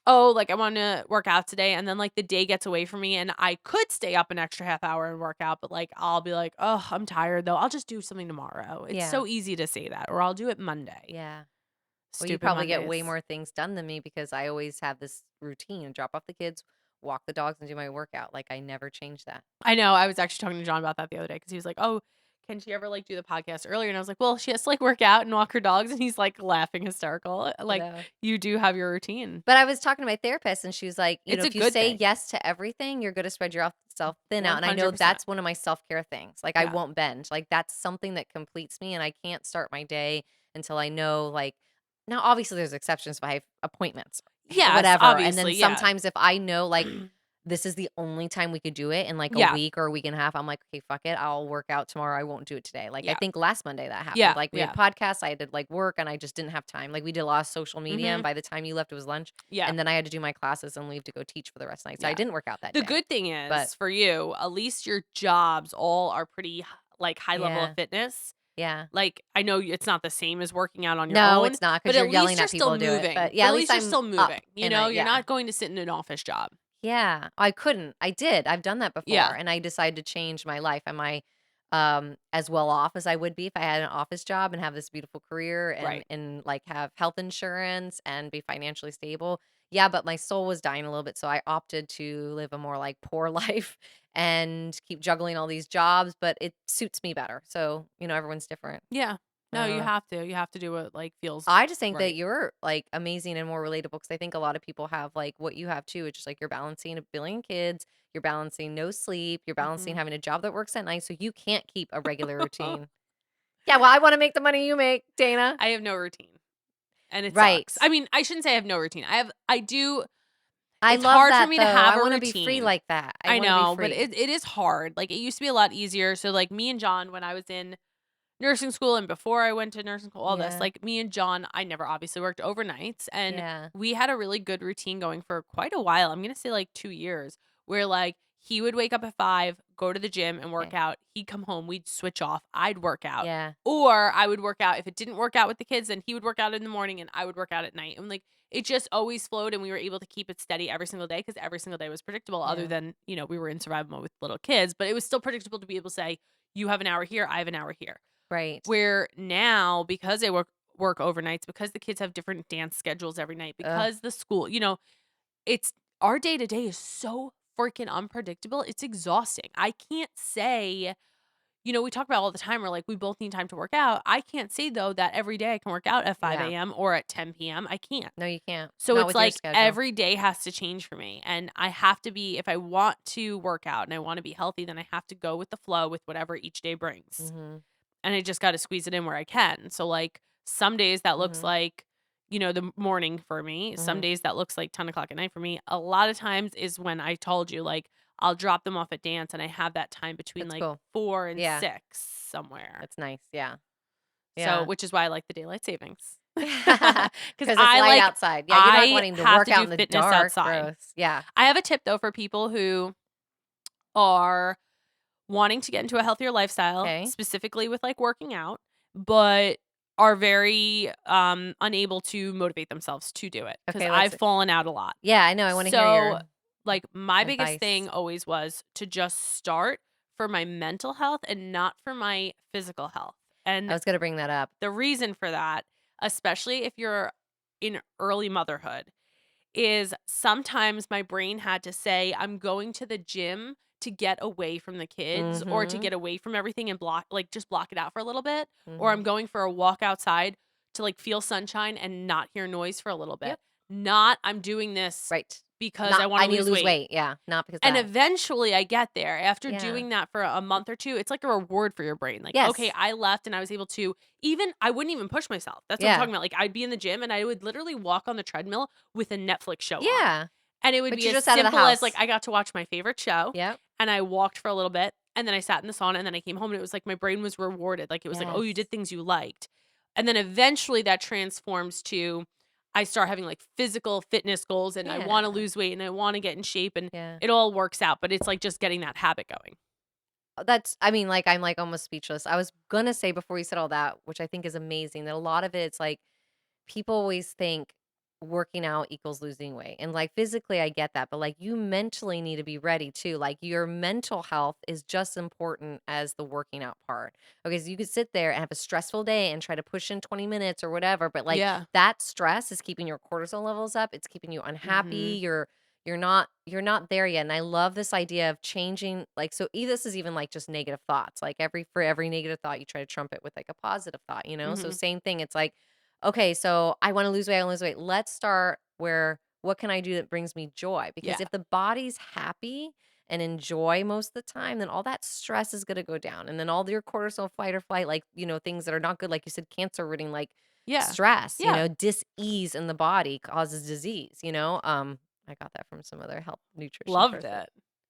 Speaker 1: "Oh, like, I wanna work out today," and then, like, the day gets away from me, and I could stay up an extra half hour and work out, but, like, I'll be like, "Oh, I'm tired, though. I'll just do something tomorrow." It's
Speaker 2: Yeah.
Speaker 1: so easy to say that, or I'll do it Monday.
Speaker 2: Yeah. Well, you
Speaker 1: Stupid
Speaker 2: probably get way
Speaker 1: Mondays.
Speaker 2: more things done than me because I always have this routine, drop off the kids, walk the dogs, and do my workout. Like I never change that.
Speaker 1: I know, I was actually talking to John about that the other day because he was like, "Oh, can she ever, like, do the podcast earlier?" And I was like, "Well, she has to, like, work out and walk her dogs," and he's, like, laughing hysterical,
Speaker 2: You
Speaker 1: like,
Speaker 2: know.
Speaker 1: "You do have your routine."
Speaker 2: But I was talking to my therapist and she was like,
Speaker 1: It's a
Speaker 2: if you
Speaker 1: good
Speaker 2: say
Speaker 1: thing.
Speaker 2: yes to everything, you're going to spread yourself thin out. And I know
Speaker 1: 100%.
Speaker 2: that's one of my self-care things. Like I
Speaker 1: Yeah.
Speaker 2: won't bend. Like that's something that completes me and I can't start my day until I know like now obviously there's exceptions if I have appointments,
Speaker 1: Yes,
Speaker 2: whatever. And then
Speaker 1: obviously, yeah.
Speaker 2: sometimes if I know like this is the only time we could do it in like a
Speaker 1: Yeah,
Speaker 2: week or a week and a half. I'm like, okay, fuck it. I'll work out tomorrow. I won't do it today. Like I
Speaker 1: yeah,
Speaker 2: think last Monday that happened.
Speaker 1: yeah,
Speaker 2: Like we had
Speaker 1: yeah.
Speaker 2: podcasts, I had to like work and I just didn't have time. Like we did a lot of social media and
Speaker 1: Mhm.
Speaker 2: by the time you left it was lunch.
Speaker 1: Yeah,
Speaker 2: And then I had to do my classes and leave to go teach for the rest of the night. So I
Speaker 1: yeah.
Speaker 2: didn't work out that
Speaker 1: The
Speaker 2: day.
Speaker 1: good thing
Speaker 2: But
Speaker 1: is, for you, at least your jobs all are pretty like, high level of
Speaker 2: yeah,
Speaker 1: fitness.
Speaker 2: yeah.
Speaker 1: Like, I know it's not the same as working out on your
Speaker 2: No,
Speaker 1: own,
Speaker 2: it's not
Speaker 1: but
Speaker 2: because you're
Speaker 1: at
Speaker 2: yelling
Speaker 1: least you're
Speaker 2: at
Speaker 1: still
Speaker 2: people to do it.
Speaker 1: moving.
Speaker 2: But yeah,
Speaker 1: But
Speaker 2: at
Speaker 1: at
Speaker 2: least
Speaker 1: least you're
Speaker 2: I'm
Speaker 1: still
Speaker 2: up
Speaker 1: moving,
Speaker 2: and I,
Speaker 1: You're
Speaker 2: yeah.
Speaker 1: not going to sit in an office job.
Speaker 2: Yeah, I couldn't. I did. I've done that before,
Speaker 1: Yeah,
Speaker 2: and I decided to change my life. Am I as well off as I would be if I had an office job and have this beautiful career and
Speaker 1: right.
Speaker 2: like have health insurance and be financially stable? Yeah, but my soul was dying a little bit, so I opted to live a more like poor life and keep juggling all these jobs, but it suits me better. So, everyone's different.
Speaker 1: Yeah. No, you have to. You have to do what like feels
Speaker 2: I just think that
Speaker 1: right.
Speaker 2: you're like amazing and more relatable because I think a lot of people have like what you have too. It's just like you're balancing a billion kids, you're balancing no sleep, you're balancing
Speaker 1: Mhm.
Speaker 2: having a job that works at night, so you can't keep a regular routine. Yeah, well, I want to make the money you make, Dana.
Speaker 1: I have no routine, and it
Speaker 2: Right.
Speaker 1: sucks. I mean, I shouldn't say I have no routine. I do.
Speaker 2: I
Speaker 1: It's
Speaker 2: love
Speaker 1: hard for
Speaker 2: that
Speaker 1: me to
Speaker 2: though.
Speaker 1: have
Speaker 2: I
Speaker 1: a
Speaker 2: want to be free
Speaker 1: routine.
Speaker 2: like that. I
Speaker 1: I
Speaker 2: want to be
Speaker 1: know, but
Speaker 2: free.
Speaker 1: it is hard. Like, it used to be a lot easier. So, like, me and John, when I was in nursing school and before I went to nursing school, all this,
Speaker 2: Yeah.
Speaker 1: like, me and John, I never obviously worked overnights, and
Speaker 2: Yeah.
Speaker 1: we had a really good routine going for quite a while. I'm gonna say, like, 2 years, where, like, he would wake up at 5, go to the gym and work
Speaker 2: Okay.
Speaker 1: out. He'd come home, we'd switch off, I'd work out.
Speaker 2: Yeah.
Speaker 1: Or I would work out. If it didn't work out with the kids, then he would work out in the morning and I would work out at night. And, like, it just always flowed, and we were able to keep it steady every single day because every single day was predictable, other
Speaker 2: Yeah.
Speaker 1: than, we were in survival mode with little kids, but it was still predictable to be able to say, "You have an hour here, I have an hour here."
Speaker 2: Right.
Speaker 1: Where now, because I work overnights, because the kids have different dance schedules every night,
Speaker 2: Ugh.
Speaker 1: because the school, it's our day to day is so freaking unpredictable. It's exhausting. I can't say, we talk about all the time, we're like, we both need time to work out. I can't say though that every day I can work out at 5
Speaker 2: Yeah.
Speaker 1: a.m. or at 10 p.m. I can't.
Speaker 2: No, you can't.
Speaker 1: So
Speaker 2: Not
Speaker 1: it's
Speaker 2: with your
Speaker 1: like
Speaker 2: schedule.
Speaker 1: every day has to change for me. And I have to be, if I want to work out and I want to be healthy, then I have to go with the flow with whatever each day brings.
Speaker 2: Mhm.
Speaker 1: And I just got to squeeze it in where I can. So, like, some days that looks
Speaker 2: Mhm.
Speaker 1: like, the morning for me. Some
Speaker 2: Mhm.
Speaker 1: days that looks like 10 o'clock at night for me. A lot of times is when I told you, like, I'll drop them off at dance and I have that time between
Speaker 2: That's
Speaker 1: like
Speaker 2: cool.
Speaker 1: 4 and
Speaker 2: Yeah.
Speaker 1: 6 somewhere.
Speaker 2: That's nice. Yeah.
Speaker 1: So,
Speaker 2: Yeah.
Speaker 1: which is why I like the daylight savings. Because
Speaker 2: Because it's light outside. Yeah, you're not
Speaker 1: I
Speaker 2: wanting to
Speaker 1: have
Speaker 2: work
Speaker 1: to
Speaker 2: out
Speaker 1: do
Speaker 2: in the
Speaker 1: fitness
Speaker 2: dark.
Speaker 1: outside.
Speaker 2: Gross. Yeah.
Speaker 1: I have a tip though for people who are wanting to get into a healthier lifestyle,
Speaker 2: Okay.
Speaker 1: specifically with like working out, but are very unable to motivate themselves to do it because
Speaker 2: Okay,
Speaker 1: I've fallen out a lot.
Speaker 2: yeah, I know. I wanna hear
Speaker 1: So,
Speaker 2: your
Speaker 1: like, my biggest
Speaker 2: advice.
Speaker 1: thing always was to just start for my mental health and not for my physical health.
Speaker 2: I
Speaker 1: And
Speaker 2: was gonna bring that up.
Speaker 1: the reason for that, especially if you're in early motherhood, is sometimes my brain had to say, I'm going to the gym to get away from the kids or to
Speaker 2: Mhm.
Speaker 1: get away from everything and just block it out for a little bit. Or I'm
Speaker 2: Mhm.
Speaker 1: going for a walk outside to like feel sunshine and not hear noise for a little bit.
Speaker 2: Yep.
Speaker 1: Not, I'm doing this
Speaker 2: Right.
Speaker 1: because I
Speaker 2: Not
Speaker 1: want
Speaker 2: I
Speaker 1: to
Speaker 2: need to
Speaker 1: lose
Speaker 2: lose
Speaker 1: weight.
Speaker 2: weight. Yeah, not because
Speaker 1: And
Speaker 2: that.
Speaker 1: eventually I get there. After
Speaker 2: Yeah.
Speaker 1: doing that for a month or 2, it's like a reward for your brain. Like, okay,
Speaker 2: Yes.
Speaker 1: I left and I was able to I wouldn't even push myself. That's what I'm
Speaker 2: Yeah.
Speaker 1: talking about. Like, I'd be in the gym and I would literally walk on the treadmill with a Netflix show on.
Speaker 2: Yeah.
Speaker 1: And it would
Speaker 2: But
Speaker 1: be
Speaker 2: you're
Speaker 1: as
Speaker 2: just out of the
Speaker 1: simple as like
Speaker 2: house.
Speaker 1: I got to watch my favorite show
Speaker 2: Yep.
Speaker 1: and I walked for a little bit and then I sat in the sauna and then I came home and it was like my brain was rewarded. Like, it was like, oh,
Speaker 2: Yes.
Speaker 1: you did things you liked. And then eventually that transforms to I start having like physical fitness goals and I want to
Speaker 2: Yeah.
Speaker 1: lose weight and I want to get in shape and
Speaker 2: Yeah.
Speaker 1: it all works out, but it's like just getting that habit going.
Speaker 2: That's I mean, like, I'm, like, almost speechless. I was gonna say before you said all that, which I think is amazing, that a lot of it's, like, people always think working out equals losing weight. And like physically, I get that, but like you mentally need to be ready too. Like your mental health is just as important as the working out part. Okay. So you could sit there and have a stressful day and try to push in 20 minutes or whatever, but like
Speaker 1: Yeah.
Speaker 2: that stress is keeping your cortisol levels up. It's keeping you unhappy.
Speaker 1: Mhm.
Speaker 2: You're not there yet. And I love this idea of changing like so this is even like just negative thoughts. Like for every negative thought, you try to trump it with like a positive thought, you know? So
Speaker 1: Mhm.
Speaker 2: same thing. It's like okay, so I wanna lose weight, I wanna lose weight. Let's start where what can I do that brings me joy? Because
Speaker 1: Yeah.
Speaker 2: if the body's happy and enjoy most of the time, then all that stress is gonna go down. And then all your cortisol, fight or flight, like, things that are not good, like you said, cancer ridden, like
Speaker 1: Yeah.
Speaker 2: stress,
Speaker 1: Yeah.
Speaker 2: dis-ease in the body causes disease. I got that from some other health nutrition
Speaker 1: Loved
Speaker 2: person.
Speaker 1: it.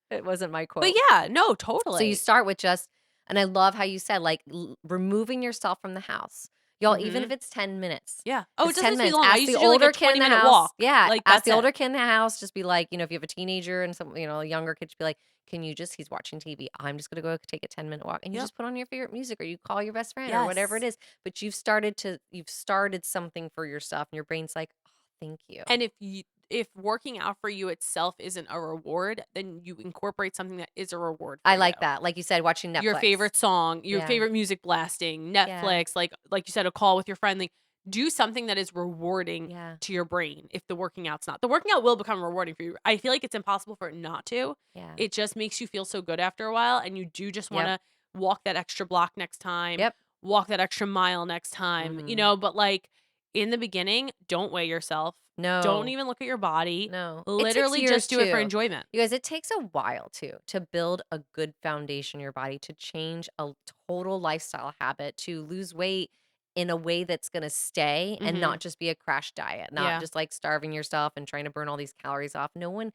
Speaker 2: It wasn't my
Speaker 1: But
Speaker 2: quote.
Speaker 1: yeah, no,
Speaker 2: So you
Speaker 1: totally.
Speaker 2: start with just and I love how you said, like, removing yourself from the house. Y'all, even if
Speaker 1: Mhm.
Speaker 2: it's 10 minutes.
Speaker 1: Yeah.
Speaker 2: If
Speaker 1: Oh, it
Speaker 2: it's
Speaker 1: doesn't
Speaker 2: 10
Speaker 1: have to be
Speaker 2: minutes,
Speaker 1: long. I
Speaker 2: ask
Speaker 1: used
Speaker 2: the
Speaker 1: to do like a
Speaker 2: older kid in the
Speaker 1: 20-minute
Speaker 2: house.
Speaker 1: walk.
Speaker 2: Yeah,
Speaker 1: Like,
Speaker 2: ask
Speaker 1: that's
Speaker 2: the
Speaker 1: it.
Speaker 2: older kid in the house, just be like, if you have a teenager and some, a younger kid, just be like, can you just, he's watching TV. I'm just gonna go take a 10-minute walk. And you
Speaker 1: Yep.
Speaker 2: just put on your favorite music or you call your best friend or whatever it
Speaker 1: Yes.
Speaker 2: is. But you've started something for yourself and your brain's like, oh, thank you.
Speaker 1: And if working out for you itself isn't a reward, then you incorporate something that is a reward for
Speaker 2: I
Speaker 1: you.
Speaker 2: like that. Like you said, watching
Speaker 1: Your
Speaker 2: Netflix.
Speaker 1: favorite song, your
Speaker 2: Yeah.
Speaker 1: favorite music blasting,
Speaker 2: Yeah.
Speaker 1: Netflix, like you said, a call with your friend. Like, do something that is rewarding
Speaker 2: Yeah.
Speaker 1: to your brain if the working out's not. The working out will become rewarding for you. I feel like it's impossible for it not to.
Speaker 2: Yeah.
Speaker 1: It just makes you feel so good after a while, and you do just
Speaker 2: Yep.
Speaker 1: wanna walk that extra block next time,
Speaker 2: Yep.
Speaker 1: walk that extra mile next time,
Speaker 2: Mhm.
Speaker 1: but like in the beginning, don't weigh yourself. Don't
Speaker 2: No.
Speaker 1: even look at your body.
Speaker 2: No. It takes
Speaker 1: Literally
Speaker 2: years
Speaker 1: just do it for
Speaker 2: too.
Speaker 1: enjoyment.
Speaker 2: You guys, it takes a while too to build a good foundation in your body, to change a total lifestyle habit, to lose weight in a way that's going to stay and
Speaker 1: Mhm.
Speaker 2: not just be a crash diet, not
Speaker 1: Yeah.
Speaker 2: just like starving yourself and trying to burn all these calories off. No one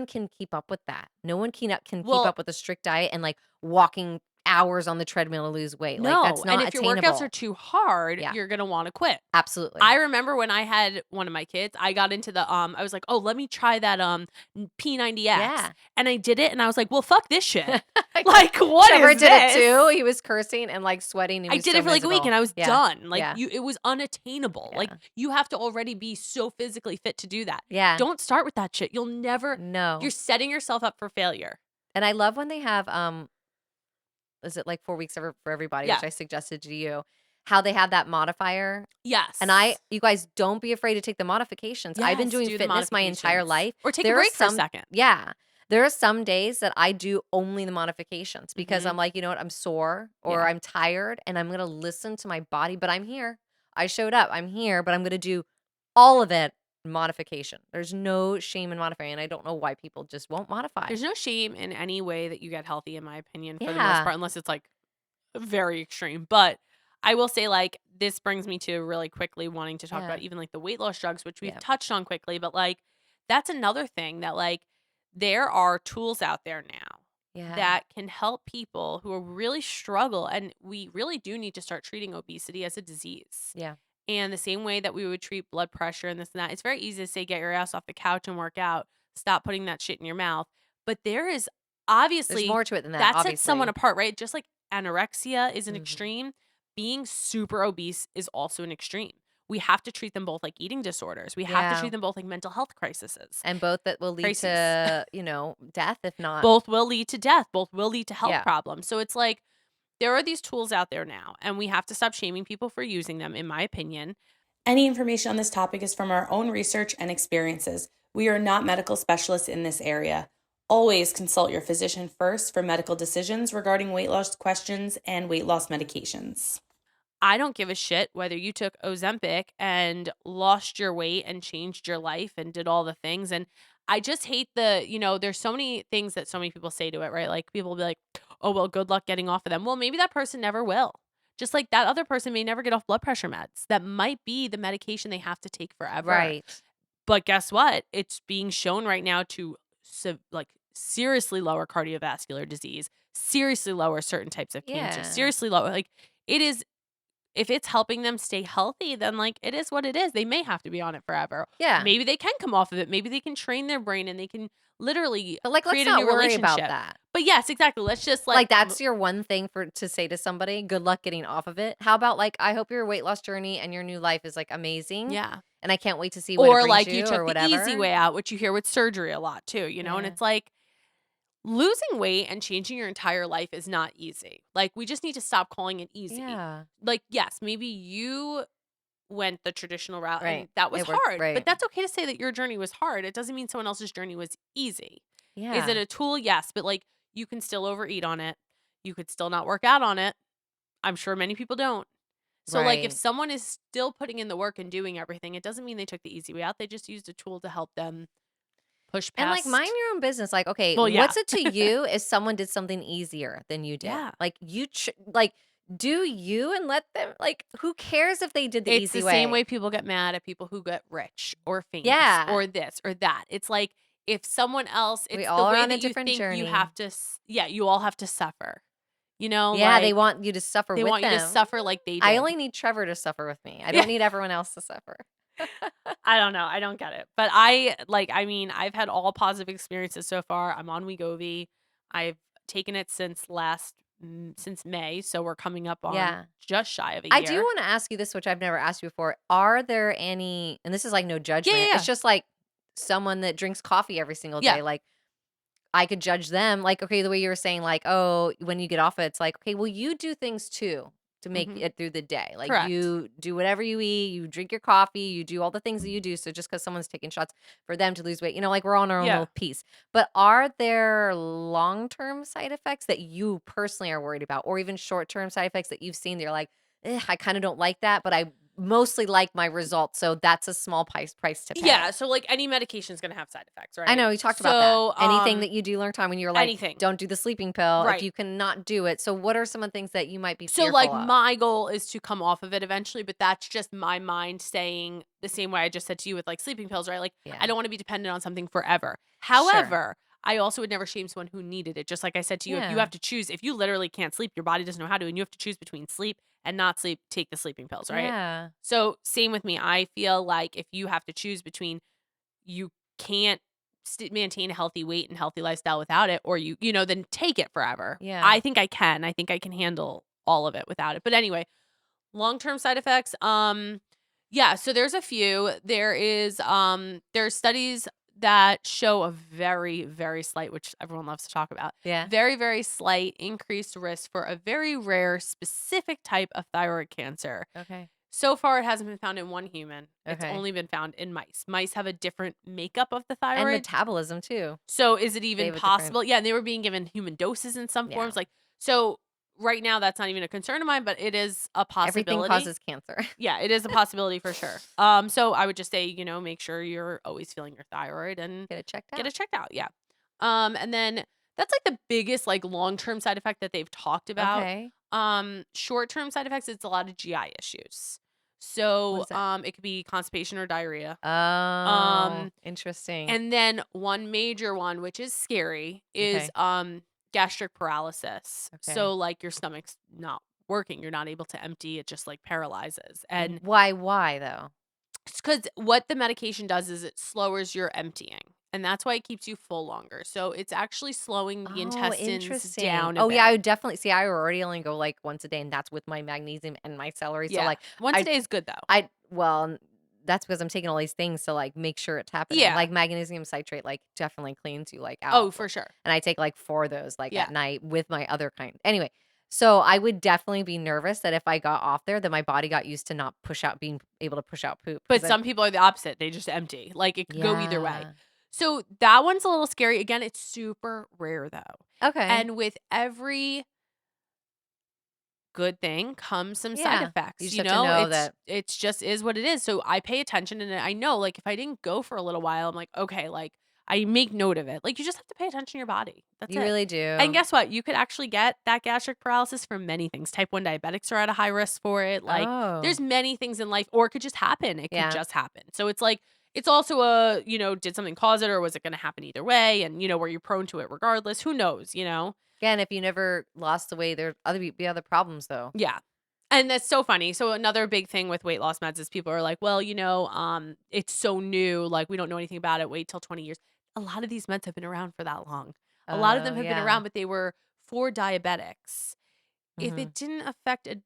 Speaker 2: can keep up with that. No one can keep
Speaker 1: Well,
Speaker 2: up with a strict diet and like walking hours on the treadmill to lose weight. Like
Speaker 1: no,
Speaker 2: that's
Speaker 1: and
Speaker 2: not
Speaker 1: if your workouts are
Speaker 2: attainable.
Speaker 1: too hard,
Speaker 2: Yeah,
Speaker 1: you're gonna wanna quit.
Speaker 2: absolutely.
Speaker 1: I remember when I had one of my kids, I got into I was like, "Oh, let me try that, P90X,"
Speaker 2: Yeah.
Speaker 1: and I did it, and I was like, "Well, fuck this shit. Like, what
Speaker 2: Trevor
Speaker 1: is
Speaker 2: did it
Speaker 1: this?"
Speaker 2: too. He was cursing and like sweating. He
Speaker 1: I
Speaker 2: was
Speaker 1: did
Speaker 2: so
Speaker 1: it for like a week
Speaker 2: miserable.
Speaker 1: and I was
Speaker 2: Yeah.
Speaker 1: done. Like
Speaker 2: Yeah.
Speaker 1: it was unattainable. Like
Speaker 2: Yeah.
Speaker 1: you have to already be so physically fit to do that.
Speaker 2: Yeah.
Speaker 1: Don't start with that shit. You're
Speaker 2: No.
Speaker 1: setting yourself up for failure.
Speaker 2: And I love when they have is it like 4 weeks for everybody,
Speaker 1: Yeah.
Speaker 2: which I suggested to you, how they have that modifier. And
Speaker 1: Yes.
Speaker 2: you guys don't be afraid to take the modifications. I've been
Speaker 1: Yes,
Speaker 2: doing
Speaker 1: do the
Speaker 2: fitness my entire
Speaker 1: modifications.
Speaker 2: life.
Speaker 1: Or take a
Speaker 2: There are
Speaker 1: break for a
Speaker 2: some
Speaker 1: second.
Speaker 2: yeah. There are some days that I do only the modifications because I'm
Speaker 1: Mhm.
Speaker 2: like, you know what, I'm sore or
Speaker 1: Yeah.
Speaker 2: I'm tired and I'm gonna listen to my body, but I'm here. I showed up. I'm here, but I'm gonna do all of it modification. There's no shame in modifying. And I don't know why people just won't modify.
Speaker 1: There's no shame in any way that you get healthy, in my opinion, for the most
Speaker 2: Yeah.
Speaker 1: part, unless it's like very extreme. But I will say, like, this brings me to really quickly wanting to talk about
Speaker 2: Yeah.
Speaker 1: even like the weight loss drugs, which we've
Speaker 2: Yeah.
Speaker 1: touched on quickly, but like that's another thing that like there are tools out there now
Speaker 2: Yeah.
Speaker 1: that can help people who are really struggle. And we really do need to start treating obesity as a disease.
Speaker 2: Yeah.
Speaker 1: And the same way that we would treat blood pressure and this and that, it's very easy to say, get your ass off the couch and work out. Stop putting that shit in your mouth. But there is
Speaker 2: There's
Speaker 1: obviously,
Speaker 2: more to it than that,
Speaker 1: that sets someone
Speaker 2: obviously.
Speaker 1: apart, right? Just like anorexia is an
Speaker 2: Mhm.
Speaker 1: extreme, being super obese is also an extreme. We have to treat them both like eating disorders. We have to
Speaker 2: Yeah.
Speaker 1: treat them both like mental health crises.
Speaker 2: And both that will lead
Speaker 1: Crises.
Speaker 2: to, death if not.
Speaker 1: Both will lead to death. Both will lead to health
Speaker 2: Yeah.
Speaker 1: problems. So it's like there are these tools out there now, and we have to stop shaming people for using them, in my opinion.
Speaker 3: Any information on this topic is from our own research and experiences. We are not medical specialists in this area. Always consult your physician first for medical decisions regarding weight loss questions and weight loss medications.
Speaker 1: I don't give a shit whether you took Ozempic and lost your weight and changed your life and did all the things. And I just hate there's so many things that so many people say to it, right? Like people will be like, oh, well, good luck getting off of them. Well, maybe that person never will. Just like that other person may never get off blood pressure meds. That might be the medication they have to take forever.
Speaker 2: Right.
Speaker 1: But guess what? It's being shown right now to seriously lower cardiovascular disease, seriously lower certain types of cancer,
Speaker 2: Yeah.
Speaker 1: seriously lower. Like it is if it's helping them stay healthy, then like it is what it is. They may have to be on it forever.
Speaker 2: Yeah.
Speaker 1: Maybe they can come off of it. Maybe they can train their brain and they can literally
Speaker 2: But, like, let's
Speaker 1: create a
Speaker 2: not
Speaker 1: new
Speaker 2: worry about
Speaker 1: relationship.
Speaker 2: that.
Speaker 1: But yes, exactly. Let's just
Speaker 2: Like, that's your one thing to say to somebody, good luck getting off of it. How about, like, I hope your weight loss journey and your new life is, like, amazing,
Speaker 1: yeah.
Speaker 2: and I can't wait to see what it
Speaker 1: Or
Speaker 2: brings
Speaker 1: like you
Speaker 2: you or
Speaker 1: took the easy
Speaker 2: whatever.
Speaker 1: way out, which you hear with surgery a lot too, and
Speaker 2: Yeah.
Speaker 1: it's like losing weight and changing your entire life is not easy. Like we just need to stop calling it easy.
Speaker 2: Yeah.
Speaker 1: Like yes, maybe you went the traditional route
Speaker 2: Right.
Speaker 1: and that was
Speaker 2: It worked
Speaker 1: hard. But
Speaker 2: right.
Speaker 1: that's okay to say that your journey was hard. It doesn't mean someone else's journey was easy. Is it
Speaker 2: Yeah.
Speaker 1: a tool? Yes, but like you can still overeat on it. You could still not work out on it. I'm sure many people don't. So like if
Speaker 2: Right.
Speaker 1: someone is still putting in the work and doing everything, it doesn't mean they took the easy way out. They just used a tool to help them push
Speaker 2: And, like, mind
Speaker 1: past.
Speaker 2: your own business. Like, okay,
Speaker 1: Well, yeah.
Speaker 2: what's it to you if someone did something easier than you did?
Speaker 1: Yeah.
Speaker 2: Like, like, do you and let them like, who cares if they did the
Speaker 1: It's
Speaker 2: easy
Speaker 1: the same
Speaker 2: way?
Speaker 1: way people get mad at people who get rich or famous
Speaker 2: Yeah.
Speaker 1: or this or that. It's like if someone else,
Speaker 2: We
Speaker 1: it's the
Speaker 2: all are
Speaker 1: way
Speaker 2: on a
Speaker 1: that you
Speaker 2: different
Speaker 1: think you
Speaker 2: journey.
Speaker 1: have to, you all have to suffer.
Speaker 2: Yeah, they
Speaker 1: Like
Speaker 2: want you to suffer
Speaker 1: they
Speaker 2: with
Speaker 1: want you to
Speaker 2: them.
Speaker 1: suffer like they
Speaker 2: I
Speaker 1: did.
Speaker 2: only need Trevor to suffer with me. I
Speaker 1: Yeah.
Speaker 2: don't need everyone else to suffer.
Speaker 1: I don't know. I don't get it. But I mean, I've had all positive experiences so far. I'm on Wegovy. I've taken it since May, so we're coming up on
Speaker 2: Yeah.
Speaker 1: just shy of a
Speaker 2: I
Speaker 1: year.
Speaker 2: do wanna ask you this, which I've never asked you before. Are there any and this is, like, no
Speaker 1: Yeah,
Speaker 2: judgment.
Speaker 1: yeah,
Speaker 2: It's
Speaker 1: yeah.
Speaker 2: just like someone that drinks coffee every single
Speaker 1: Yeah.
Speaker 2: day, like, I could judge them, like, okay, the way you were saying, like, "Oh, when you get off it, it's like, okay, well, you do things too." to make
Speaker 1: Mhm.
Speaker 2: it through the day. Like
Speaker 1: Correct.
Speaker 2: you do whatever you eat, you drink your coffee, you do all the things that you do. So just because someone's taking shots for them to lose weight, like we're on our own
Speaker 1: Yeah.
Speaker 2: little piece. But are there long-term side effects that you personally are worried about, or even short-term side effects that you've seen that you're like, I kind of don't like that, but I mostly like my results. So that's a small price to pay.
Speaker 1: Yeah, so, like, any medication is gonna have side effects,
Speaker 2: I
Speaker 1: right?
Speaker 2: know, we talked about that.
Speaker 1: So,
Speaker 2: Anything that you do long time when you're like,
Speaker 1: anything.
Speaker 2: don't do the sleeping pill if
Speaker 1: Right.
Speaker 2: you cannot do it. So what are some of the things that you might be
Speaker 1: So,
Speaker 2: fearful
Speaker 1: like,
Speaker 2: of?
Speaker 1: my goal is to come off of it eventually, but that's just my mind saying the same way I just said to you with, like, sleeping pills, right? Like,
Speaker 2: Yeah.
Speaker 1: I don't wanna be dependent on something forever.
Speaker 2: Sure.
Speaker 1: However, I also would never shame someone who needed it. Just like I said to you, if you
Speaker 2: Yeah.
Speaker 1: have to choose, if you literally can't sleep, your body doesn't know how to, and you have to choose between sleep and not sleep, take the sleeping pills, right?
Speaker 2: Yeah.
Speaker 1: So, same with me. I feel like if you have to choose between you can't maintain a healthy weight and healthy lifestyle without it, or then take it forever.
Speaker 2: Yeah.
Speaker 1: I think I can. I think I can handle all of it without it. But anyway, long-term side effects. Yeah, so there's a few. There's studies that show a very, very slight, which everyone loves to talk about,
Speaker 2: Yeah.
Speaker 1: very, very slight increased risk for a very rare specific type of thyroid cancer.
Speaker 2: Okay.
Speaker 1: So far, it hasn't been found in one human. It's
Speaker 2: Okay.
Speaker 1: only been found in mice. Mice have a different makeup of the
Speaker 2: And
Speaker 1: thyroid.
Speaker 2: metabolism too.
Speaker 1: So is it
Speaker 2: They
Speaker 1: even
Speaker 2: have a different
Speaker 1: possible? Yeah, and they were being given human doses in some
Speaker 2: Yeah.
Speaker 1: forms. So right now, that's not even a concern of mine, but it is a
Speaker 2: Everything
Speaker 1: possibility.
Speaker 2: causes cancer.
Speaker 1: Yeah, it is a possibility for sure. So I would just say, make sure you're always feeling your thyroid and
Speaker 2: Get it checked out.
Speaker 1: get it checked out. Yeah. And then that's like the biggest like long-term side effect that they've talked about.
Speaker 2: Okay.
Speaker 1: Short-term side effects, it's a lot of GI issues.
Speaker 2: What
Speaker 1: So,
Speaker 2: is that?
Speaker 1: it could be constipation or diarrhea.
Speaker 2: Oh, interesting.
Speaker 1: And then one major one, which is scary, is
Speaker 2: Okay.
Speaker 1: gastric paralysis.
Speaker 2: Okay.
Speaker 1: So like your stomach's not working, you're not able to empty, it just like paralyzes. And
Speaker 2: Why though?
Speaker 1: it's because what the medication does is it slows your emptying. And that's why it keeps you full longer. So it's actually slowing the
Speaker 2: Oh,
Speaker 1: intestines
Speaker 2: interesting.
Speaker 1: down a
Speaker 2: Oh
Speaker 1: bit.
Speaker 2: yeah, I would definitely see. I already only go like once a day, and that's with my magnesium and my celery. So
Speaker 1: Yeah.
Speaker 2: like,
Speaker 1: Once a
Speaker 2: I,
Speaker 1: day is good though.
Speaker 2: that's because I'm taking all these things to like make sure it's happening.
Speaker 1: Yeah.
Speaker 2: Like magnesium citrate, like definitely cleans you like out.
Speaker 1: Oh, for sure.
Speaker 2: And I take like 4 of those like
Speaker 1: Yeah.
Speaker 2: at night with my other kind. Anyway, so I would definitely be nervous that if I got off there, that my body got used to not being able to push out poop.
Speaker 1: But some people are the opposite. They just empty. Like it could go either way.
Speaker 2: Yeah.
Speaker 1: So that one's a little scary. Again, it's super rare though.
Speaker 2: Okay.
Speaker 1: And with every good thing comes some side
Speaker 2: Yeah.
Speaker 1: effects.
Speaker 2: You just have to know
Speaker 1: it's
Speaker 2: that-
Speaker 1: it's just is what it is. So I pay attention and I know like if I didn't go for a little while, I'm like, okay, like I make note of it. Like you just have to pay attention to your body. That's
Speaker 2: you
Speaker 1: it.
Speaker 2: really do.
Speaker 1: And guess what? You could actually get that gastric paralysis from many things. Type 1 diabetics are at a high risk for it. Like
Speaker 2: Oh.
Speaker 1: there's many things in life, or it could just happen. It could
Speaker 2: Yeah.
Speaker 1: just happen. So it's like, it's also did something cause it or was it going to happen either way? And, were you prone to it regardless? Who knows,
Speaker 2: Again, if you never lost the weight, there be other problems though.
Speaker 1: Yeah. And that's so funny. So another big thing with weight loss meds is people are like, well, it's so new. Like we don't know anything about it. Wait till 20 years. A lot of these meds have been around for that long. A lot of them have been around, but they were for diabetics. If
Speaker 2: Mhm.
Speaker 1: it didn't affect a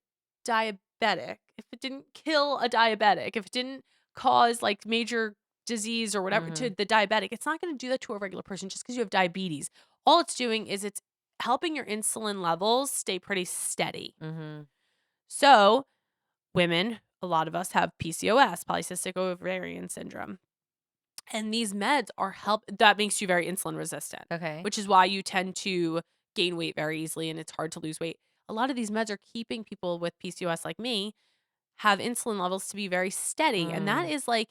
Speaker 1: diabetic, if it didn't kill a diabetic, if it didn't cause like major disease or whatever to the diabetic, it's not going to do that to a regular person just because you have diabetes. All it's doing is it's helping your insulin levels stay pretty steady.
Speaker 2: Mhm.
Speaker 1: So, women, a lot of us have PCOS, polycystic ovarian syndrome. And these meds that makes you very insulin resistant,
Speaker 2: Okay.
Speaker 1: which is why you tend to gain weight very easily and it's hard to lose weight. A lot of these meds are keeping people with PCOS like me have insulin levels to be very steady. And that is like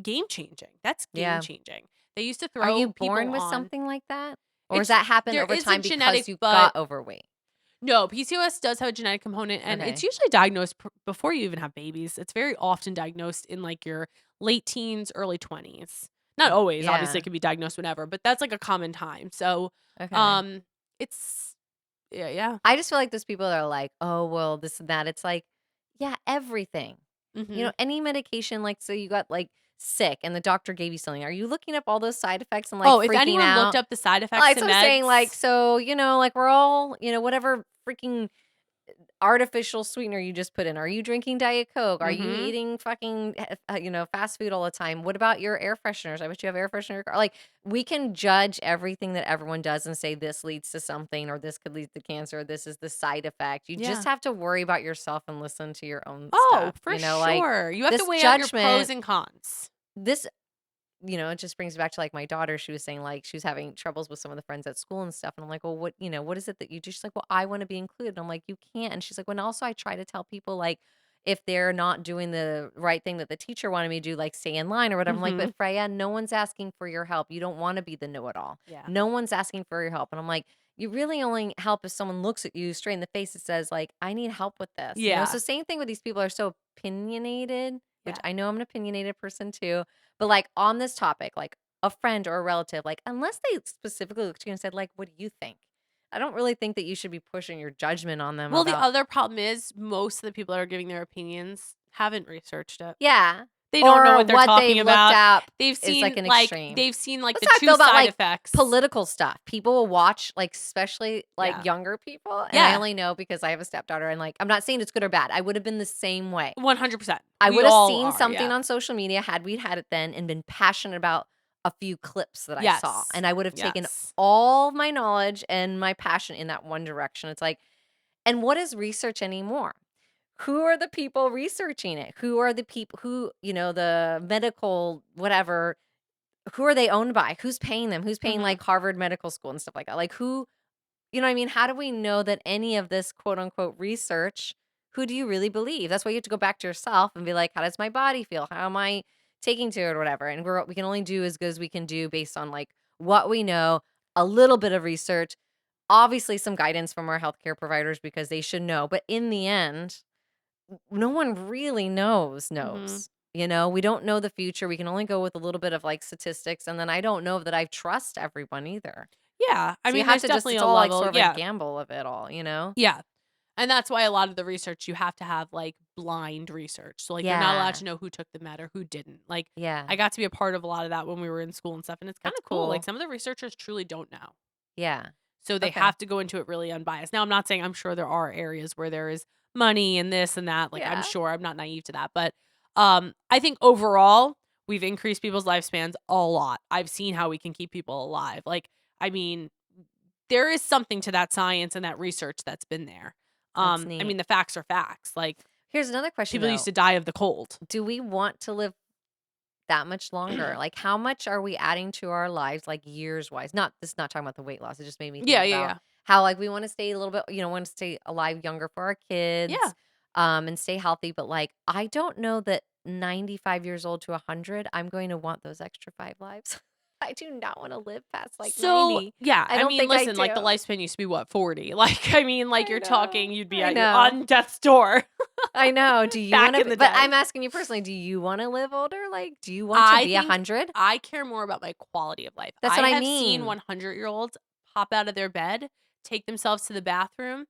Speaker 1: game changing. That's
Speaker 2: Yeah.
Speaker 1: game changing. They used to throw
Speaker 2: Are you
Speaker 1: people
Speaker 2: born with
Speaker 1: on.
Speaker 2: something like that? Or does
Speaker 1: It's-
Speaker 2: that happen
Speaker 1: there
Speaker 2: over
Speaker 1: is a
Speaker 2: time
Speaker 1: genetic,
Speaker 2: because you
Speaker 1: but-
Speaker 2: got overweight?
Speaker 1: No, PCOS does have a genetic component, and
Speaker 2: Okay.
Speaker 1: it's usually diagnosed before you even have babies. It's very often diagnosed in like your late teens, early 20s. Not always, obviously
Speaker 2: Yeah.
Speaker 1: it can be diagnosed whenever, but that's like a common time. So,
Speaker 2: Okay.
Speaker 1: it's yeah.
Speaker 2: I just feel like those people that are like, oh, well, this and that. It's like, yeah, everything.
Speaker 1: Mhm.
Speaker 2: Any medication, like, so you got like sick and the doctor gave you something. Are you looking up all those side effects and like
Speaker 1: Oh, if
Speaker 2: freaking
Speaker 1: anyone
Speaker 2: out?
Speaker 1: looked up the side effects
Speaker 2: Like,
Speaker 1: to
Speaker 2: so I'm saying, like,
Speaker 1: meds,
Speaker 2: so, like we're all, whatever freaking artificial sweetener you just put in? Are you drinking Diet Coke? Are you
Speaker 1: Mhm.
Speaker 2: eating fucking, fast food all the time? What about your air fresheners? I bet you have air freshener in your car. Like, we can judge everything that everyone does and say this leads to something, or this could lead to cancer, or this is the side effect. You just
Speaker 1: Yeah.
Speaker 2: have to worry about yourself and listen to your own
Speaker 1: Oh,
Speaker 2: stuff.
Speaker 1: for
Speaker 2: Like
Speaker 1: sure. You have to
Speaker 2: this
Speaker 1: weigh out your pros
Speaker 2: judgment,
Speaker 1: and cons.
Speaker 2: this it just brings me back to like my daughter. She was saying like she was having troubles with some of the friends at school and stuff. And I'm like, well, what is it that you do? She's like, well, I want to be included. And I'm like, you can't. And she's like, well, and also I try to tell people like if they're not doing the right thing that the teacher wanted me to do, like stay in line or whatever. I'm like, but
Speaker 1: Mhm.
Speaker 2: Freya, no one's asking for your help. You don't want to be the know-it-all.
Speaker 1: Yeah.
Speaker 2: No one's asking for your help. And I'm like, you really only help if someone looks at you straight in the face and says, like, I need help with this.
Speaker 1: Yeah.
Speaker 2: So same thing with these people are so opinionated, which
Speaker 1: Yeah.
Speaker 2: I know I'm an opinionated person too. But like on this topic, like a friend or a relative, like, unless they specifically looked at you and said, like, "What do you think?" I don't really think that you should be pushing your judgment on them
Speaker 1: Well, the
Speaker 2: about.
Speaker 1: other problem is most of the people that are giving their opinions haven't researched it.
Speaker 2: Yeah.
Speaker 1: They don't know
Speaker 2: Or
Speaker 1: what they're
Speaker 2: what they've
Speaker 1: talking
Speaker 2: looked
Speaker 1: about.
Speaker 2: up
Speaker 1: They've
Speaker 2: is like
Speaker 1: seen
Speaker 2: an
Speaker 1: like
Speaker 2: extreme.
Speaker 1: they've seen like
Speaker 2: That's
Speaker 1: the
Speaker 2: how I feel
Speaker 1: 2
Speaker 2: about
Speaker 1: side
Speaker 2: like
Speaker 1: effects.
Speaker 2: political stuff. People will watch, like, especially like
Speaker 1: Yeah.
Speaker 2: younger people. And I
Speaker 1: Yeah.
Speaker 2: only know because I have a stepdaughter, and like, I'm not saying it's good or bad. I would have been the same way.
Speaker 1: 100%.
Speaker 2: I
Speaker 1: We
Speaker 2: would have
Speaker 1: all
Speaker 2: seen
Speaker 1: are,
Speaker 2: something
Speaker 1: yeah.
Speaker 2: on social media had we had it then and been passionate about a few clips that I saw.
Speaker 1: Yes.
Speaker 2: And I would have taken
Speaker 1: Yes.
Speaker 2: all of my knowledge and my passion in that one direction. It's like, and what is research anymore? Who are the people researching it? Who are the people who, the medical, whatever, who are they owned by? Who's paying them? Who's paying
Speaker 1: Mhm.
Speaker 2: like Harvard Medical School and stuff like that? Like, who, what I mean? How do we know that any of this quote unquote research, who do you really believe? That's why you have to go back to yourself and be like, how does my body feel? How am I taking to it or whatever? And we can only do as good as we can do based on like what we know, a little bit of research, obviously some guidance from our healthcare providers because they should know. But in the end, no one really
Speaker 1: Mhm.
Speaker 2: knows. We don't know the future. We can only go with a little bit of like statistics. And then I don't know that I trust everyone either.
Speaker 1: Yeah. I
Speaker 2: So you
Speaker 1: mean,
Speaker 2: have
Speaker 1: there's
Speaker 2: to just,
Speaker 1: definitely
Speaker 2: it's
Speaker 1: a
Speaker 2: all like
Speaker 1: level.
Speaker 2: sort of a
Speaker 1: Yeah.
Speaker 2: gamble of it all.
Speaker 1: Yeah. And that's why a lot of the research you have to have like blind research. So like you're not allowed
Speaker 2: Yeah.
Speaker 1: to know who took the med or who didn't. Like
Speaker 2: Yeah.
Speaker 1: I got to be a part of a lot of that when we were in school and stuff, and it's kind
Speaker 2: That's
Speaker 1: of cool. Like
Speaker 2: cool.
Speaker 1: some of the researchers truly don't know.
Speaker 2: Yeah.
Speaker 1: So they
Speaker 2: Okay.
Speaker 1: have to go into it really unbiased. Now I'm not saying I'm sure there are areas where there is money and this and that. Like I'm
Speaker 2: Yeah.
Speaker 1: sure I'm not naive to that, but I think overall we've increased people's lifespans a lot. I've seen how we can keep people alive. Like I mean, there is something to that science and that research that's been there.
Speaker 2: That's
Speaker 1: I
Speaker 2: neat.
Speaker 1: mean, the facts are facts. Like
Speaker 2: Here's another question
Speaker 1: people used
Speaker 2: though.
Speaker 1: to die of the cold.
Speaker 2: Do we want to live that much longer? Like, how much are we adding to our lives, like years wise? Not talking about the weight loss. It just made me think
Speaker 1: Yeah, yeah,
Speaker 2: about
Speaker 1: yeah.
Speaker 2: how like we want to stay a little bit, want to stay alive younger for our
Speaker 1: Yeah.
Speaker 2: kids, and stay healthy. But like, I don't know that 95 years old to 100, I'm going to want those extra 5 lives. I do not want to live past like
Speaker 1: So,
Speaker 2: 90.
Speaker 1: yeah,
Speaker 2: I
Speaker 1: I
Speaker 2: don't
Speaker 1: mean,
Speaker 2: think I
Speaker 1: listen, like the
Speaker 2: do.
Speaker 1: lifespan used to be what, 40? Like I mean, like
Speaker 2: I
Speaker 1: you're talking
Speaker 2: know.
Speaker 1: you'd be
Speaker 2: I
Speaker 1: at your
Speaker 2: know.
Speaker 1: on death's door
Speaker 2: I know. Do you
Speaker 1: back
Speaker 2: want to?
Speaker 1: in the
Speaker 2: But
Speaker 1: day.
Speaker 2: I'm asking you personally. Do you want to live older? Like, do you want to
Speaker 1: I
Speaker 2: be
Speaker 1: think
Speaker 2: 100?
Speaker 1: I care more about my quality of life.
Speaker 2: That's
Speaker 1: I
Speaker 2: what I
Speaker 1: have seen
Speaker 2: mean.
Speaker 1: 100-year-olds pop out of their bed, take themselves to the bathroom,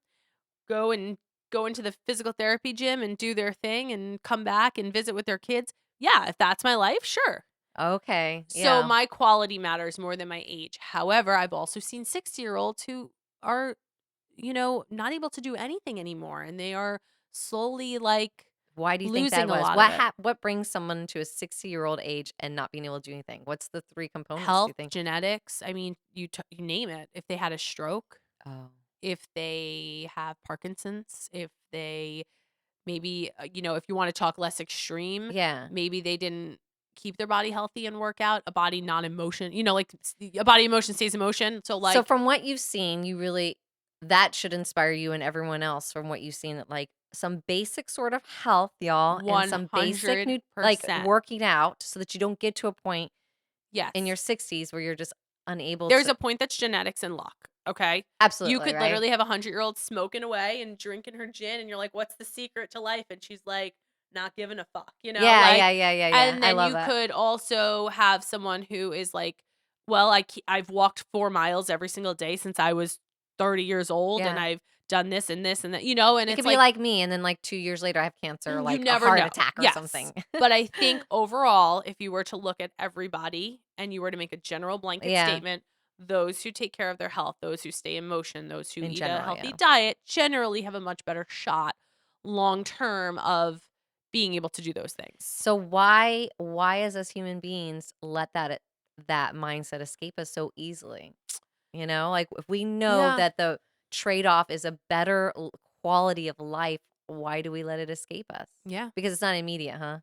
Speaker 1: go and go into the physical therapy gym and do their thing and come back and visit with their kids. Yeah, if that's my life, sure.
Speaker 2: Okay.
Speaker 1: So
Speaker 2: Yeah.
Speaker 1: my quality matters more than my age. However, I've also seen 60-year-olds who are, not able to do anything anymore and they are slowly like
Speaker 2: Why do you think that
Speaker 1: losing a
Speaker 2: was?
Speaker 1: lot of it.
Speaker 2: What brings someone to a 60-year-old age and not being able to do anything? What's the three components, do you
Speaker 1: Health,
Speaker 2: think?
Speaker 1: genetics, I mean, you name it. If they had a stroke,
Speaker 2: Oh.
Speaker 1: if they have Parkinson's, if they maybe, if you want to talk less extreme,
Speaker 2: Yeah.
Speaker 1: maybe they didn't keep their body healthy and work out. A body not emotion, like a body emotion stays emotion. So
Speaker 2: So
Speaker 1: like
Speaker 2: from what you've seen, that should inspire you and everyone else from what you've seen that like some basic sort of health, y'all, and some basic like
Speaker 1: 100%.
Speaker 2: working out so that you don't get to a point in
Speaker 1: Yes.
Speaker 2: your 60s where you're just unable
Speaker 1: There's
Speaker 2: to.
Speaker 1: a point that's genetics and luck, okay? You
Speaker 2: Absolutely,
Speaker 1: could
Speaker 2: right?
Speaker 1: literally have a 100-year-old smoking away and drinking her gin, and you're like, "What's the secret to life?" And she's like, "Not giving a fuck,"
Speaker 2: Yeah,
Speaker 1: like
Speaker 2: yeah, yeah, yeah, yeah.
Speaker 1: and
Speaker 2: I
Speaker 1: then
Speaker 2: love
Speaker 1: you
Speaker 2: that.
Speaker 1: could also have someone who is like, "Well, I've walked 4 miles every single day since I was 30 years old, and
Speaker 2: Yeah.
Speaker 1: I've done this and that," and
Speaker 2: It could
Speaker 1: it's
Speaker 2: be
Speaker 1: like
Speaker 2: like me, and then like 2 years later, I have cancer, or
Speaker 1: you
Speaker 2: like a
Speaker 1: never
Speaker 2: heart
Speaker 1: know.
Speaker 2: attack or
Speaker 1: Yes.
Speaker 2: something.
Speaker 1: But I think overall, if you were to look at everybody and you were to make a general blanket
Speaker 2: Yeah.
Speaker 1: statement, those who take care of their health, those who stay in motion, those who
Speaker 2: In
Speaker 1: eat a
Speaker 2: general,
Speaker 1: healthy
Speaker 2: yeah.
Speaker 1: diet generally have a much better shot long term of being able to do those things.
Speaker 2: So why as us human beings let that mindset escape us so easily? You know, like if we know
Speaker 1: Yeah.
Speaker 2: that the trade-off is a better quality of life, why do we let it escape us?
Speaker 1: Yeah.
Speaker 2: Because it's not immediate, huh?